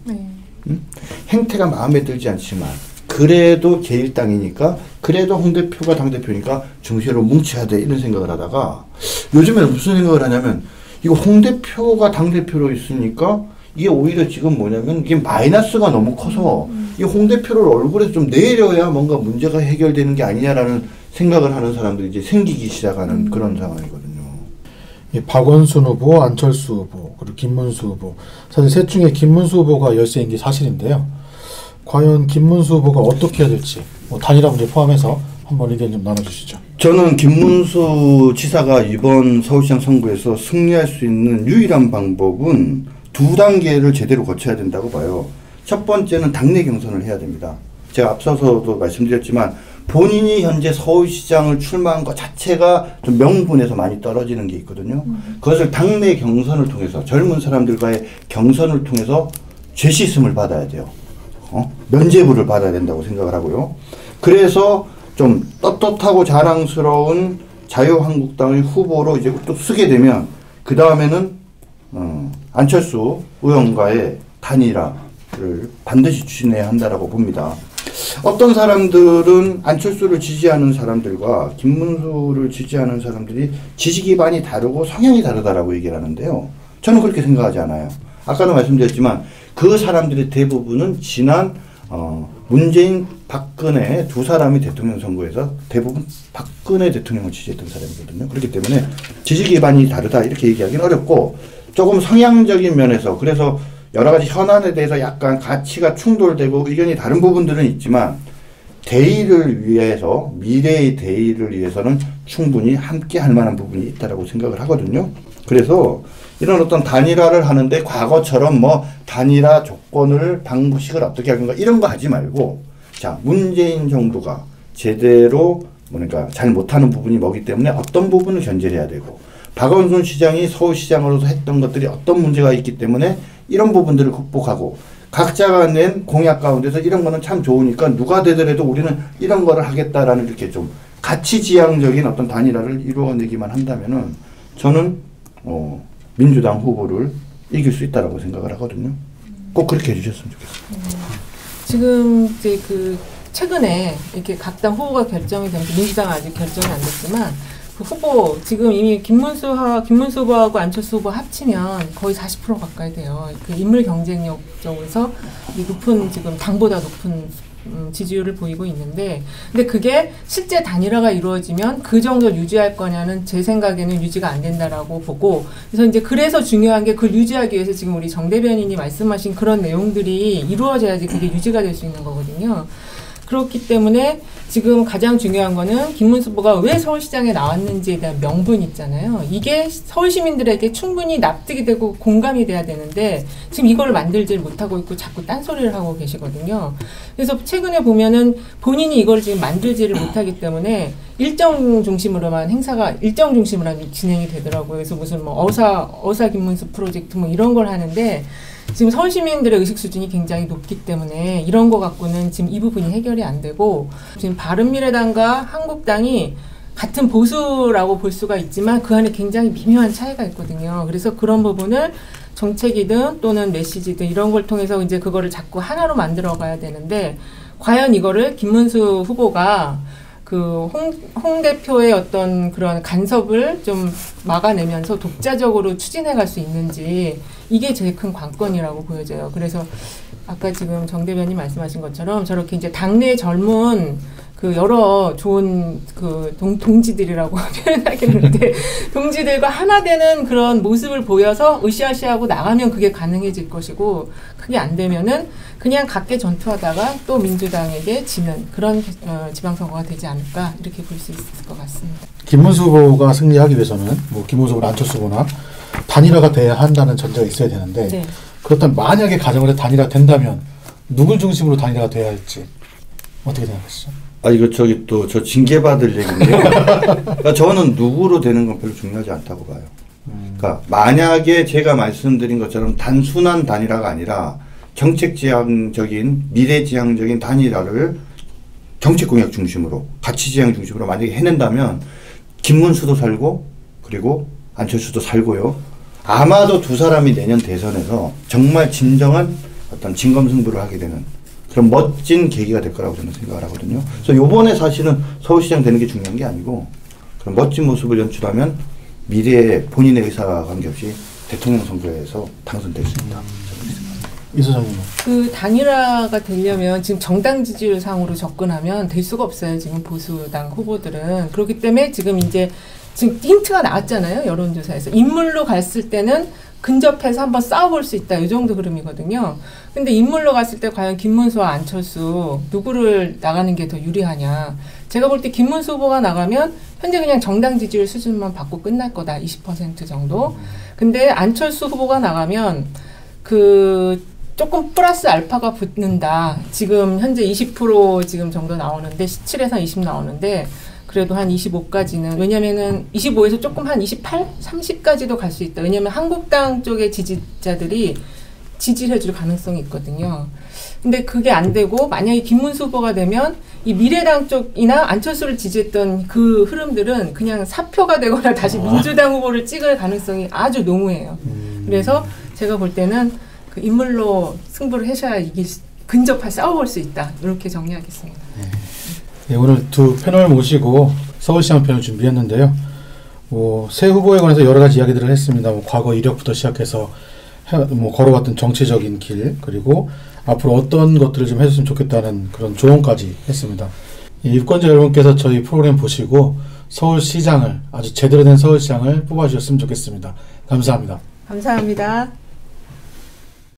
행태가 마음에 들지 않지만 그래도 제1당이니까 그래도 홍 대표가 당대표니까 중시로 뭉쳐야 돼 이런 생각을 하다가 요즘에는 무슨 생각을 하냐면 이거 홍 대표가 당대표로 있으니까 이게 오히려 지금 뭐냐면 이게 마이너스가 너무 커서 이 홍 대표를 얼굴에서 좀 내려야 뭔가 문제가 해결되는 게 아니냐라는 생각을 하는 사람들이 이제 생기기 시작하는 그런 상황이거든요. 이 박원순 후보, 안철수 후보, 그리고 김문수 후보. 사실 셋 중에 김문수 후보가 열세인 게 사실인데요. 과연 김문수 후보가 어떻게 해야 될지 뭐 단일화 문제 포함해서 한번 의견 좀 나눠주시죠. 저는 김문수 지사가 이번 서울시장 선거에서 승리할 수 있는 유일한 방법은 두 단계를 제대로 거쳐야 된다고 봐요. 첫 번째는 당내 경선을 해야 됩니다. 제가 앞서서도 말씀드렸지만 본인이 현재 서울시장을 출마한 것 자체가 좀 명분에서 많이 떨어지는 게 있거든요. 그것을 당내 경선을 통해서 젊은 사람들과의 경선을 통해서 죄시씀을 받아야 돼요. 면죄부를 받아야 된다고 생각을 하고요. 그래서 좀 떳떳하고 자랑스러운 자유한국당의 후보로 이제 또 쓰게 되면 그 다음에는 안철수 의원과의 단일화를 반드시 추진해야 한다라고 봅니다. 어떤 사람들은 안철수를 지지하는 사람들과 김문수를 지지하는 사람들이 지지 기반이 다르고 성향이 다르다라고 얘기를 하는데요. 저는 그렇게 생각하지 않아요. 아까도 말씀드렸지만 그 사람들의 대부분은 지난 문재인, 박근혜 두 사람이 대통령 선거에서 대부분 박근혜 대통령을 지지했던 사람이거든요. 그렇기 때문에 지지 기반이 다르다 이렇게 얘기하기는 어렵고 조금 성향적인 면에서 그래서 여러 가지 현안에 대해서 약간 가치가 충돌되고 의견이 다른 부분들은 있지만 대의를 위해서 미래의 대의를 위해서는 충분히 함께 할 만한 부분이 있다라고 생각을 하거든요. 그래서 이런 어떤 단일화를 하는데 과거처럼 뭐 단일화 조건을 방식을 어떻게 할 건가 이런 거 하지 말고 자 문재인 정부가 제대로 그러니까 잘 못하는 부분이 뭐기 때문에 어떤 부분을 견제해야 되고 박원순 시장이 서울시장으로서 했던 것들이 어떤 문제가 있기 때문에 이런 부분들을 극복하고 각자가 낸 공약 가운데서 이런 거는 참 좋으니까 누가 되더라도 우리는 이런 거를 하겠다라는 이렇게 좀 가치지향적인 어떤 단일화를 이루어내기만 한다면은 저는 민주당 후보를 이길 수 있다라고 생각을 하거든요. 꼭 그렇게 해주셨으면 좋겠습니다. 지금 이제 최근에 이렇게 각 당 후보가 결정이 되면서 민주당은 아직 결정이 안 됐지만 그 후보 지금 이미 김문수 후보하고 안철수 후보 합치면 거의 40% 가까이 돼요. 그 인물 경쟁력 쪽에서 높은 지금 당보다 높은 지지율을 보이고 있는데 근데 그게 실제 단일화가 이루어지면 그 정도 유지할 거냐는 제 생각에는 유지가 안 된다라고 보고 그래서 중요한 게 그걸 유지하기 위해서 지금 우리 정 대변인이 말씀하신 그런 내용들이 이루어져야지 그게 유지가 될 수 있는 거거든요. 그렇기 때문에 지금 가장 중요한 거는 김문수 후보가 왜 서울시장에 나왔는지에 대한 명분 있잖아요. 이게 서울 시민들에게 충분히 납득이 되고 공감이 돼야 되는데 지금 이걸 만들질 못하고 있고 자꾸 딴소리를 하고 계시거든요. 그래서 최근에 보면은 본인이 이걸 지금 만들지를 못하기 때문에 일정 중심으로만 행사가 일정 중심으로만 진행이 되더라고요. 그래서 무슨 뭐 어사 김문수 프로젝트 뭐 이런 걸 하는데 지금 서울 시민들의 의식 수준이 굉장히 높기 때문에 이런 거 갖고는 지금 이 부분이 해결이 안 되고 지금 바른미래당과 한국당이 같은 보수라고 볼 수가 있지만 그 안에 굉장히 미묘한 차이가 있거든요. 그래서 그런 부분을 정책이든 또는 메시지든 이런 걸 통해서 이제 그거를 자꾸 하나로 만들어 가야 되는데 과연 이거를 김문수 후보가 그 홍 대표의 어떤 그런 간섭을 좀 막아내면서 독자적으로 추진해 갈 수 있는지 이게 제일 큰 관건이라고 보여져요. 그래서 아까 지금 정 대변인 말씀하신 것처럼 저렇게 이제 당내 젊은 그 여러 좋은 그 동지들이라고 표현하겠는데 동지들과 하나 되는 그런 모습을 보여서 으쌰으쌰하고 나가면 그게 가능해질 것이고 그게 안 되면은 그냥 각계 전투하다가 또 민주당에게 지는 그런 지방선거가 되지 않을까 이렇게 볼 수 있을 것 같습니다. 김문수 후보가 승리하기 위해서는 뭐 김문수 후보나 안철수 후보나 단일화가 돼야 한다는 전제가 있어야 되는데 네. 그렇다면 만약에 가정을 해 단일화 된다면 누굴 중심으로 단일화가 돼야 할지 어떻게 생각하시죠? 아, 이거 저기 또 저 징계받을 얘기인데요. 그러니까 저는 누구로 되는 건 별로 중요하지 않다고 봐요. 그러니까 만약에 제가 말씀드린 것처럼 단순한 단일화가 아니라 정책지향적인 미래지향적인 단일화를 정책공약 중심으로 가치지향 중심으로 만약에 해낸다면 김문수도 살고 그리고 안철수도 살고요. 아마도 두 사람이 내년 대선에서 정말 진정한 어떤 진검승부를 하게 되는 그런 멋진 계기가 될 거라고 저는 생각을 하거든요. 그래서 요번에 사실은 서울시장 되는 게 중요한 게 아니고 그런 멋진 모습을 연출하면 미래에 본인의 의사와 관계없이 대통령 선거에서 당선될 수 있다. 이 소장님은? 그 단일화가 되려면 지금 정당 지지율 상으로 접근하면 될 수가 없어요. 지금 보수당 후보들은. 그렇기 때문에 지금 힌트가 나왔잖아요. 여론조사에서. 인물로 갔을 때는 근접해서 한번 싸워볼 수 있다. 이 정도 흐름이거든요. 근데 인물로 갔을 때 과연 김문수와 안철수 누구를 나가는 게 더 유리하냐. 제가 볼 때 김문수 후보가 나가면 현재 그냥 정당 지지율 수준만 받고 끝날 거다. 20% 정도. 근데 안철수 후보가 나가면 조금 플러스 알파가 붙는다. 지금 현재 20% 지금 정도 나오는데 17에서 20 나오는데 그래도 한 25까지는 왜냐면은 25에서 조금 한 28, 30까지도 갈 수 있다. 왜냐면 한국당 쪽의 지지자들이 지지를 해줄 가능성이 있거든요. 근데 그게 안 되고 만약에 김문수 후보가 되면 이 미래당 쪽이나 안철수를 지지했던 그 흐름들은 그냥 사표가 되거나 다시 민주당 후보를 찍을 가능성이 아주 농후해요. 그래서 제가 볼 때는 그 인물로 승부를 해셔야 근접할 싸워볼 수 있다. 이렇게 정리하겠습니다. 네, 오늘 두 패널 모시고 서울시장 편을 준비했는데요. 새 후보에 관해서 여러 가지 이야기들을 했습니다. 과거 이력부터 시작해서 걸어왔던 정치적인 길, 그리고 앞으로 어떤 것들을 좀 해줬으면 좋겠다는 그런 조언까지 했습니다. 유권자 여러분께서 저희 프로그램 보시고 서울시장을 아주 제대로 된 서울시장을 뽑아주셨으면 좋겠습니다. 감사합니다. 감사합니다.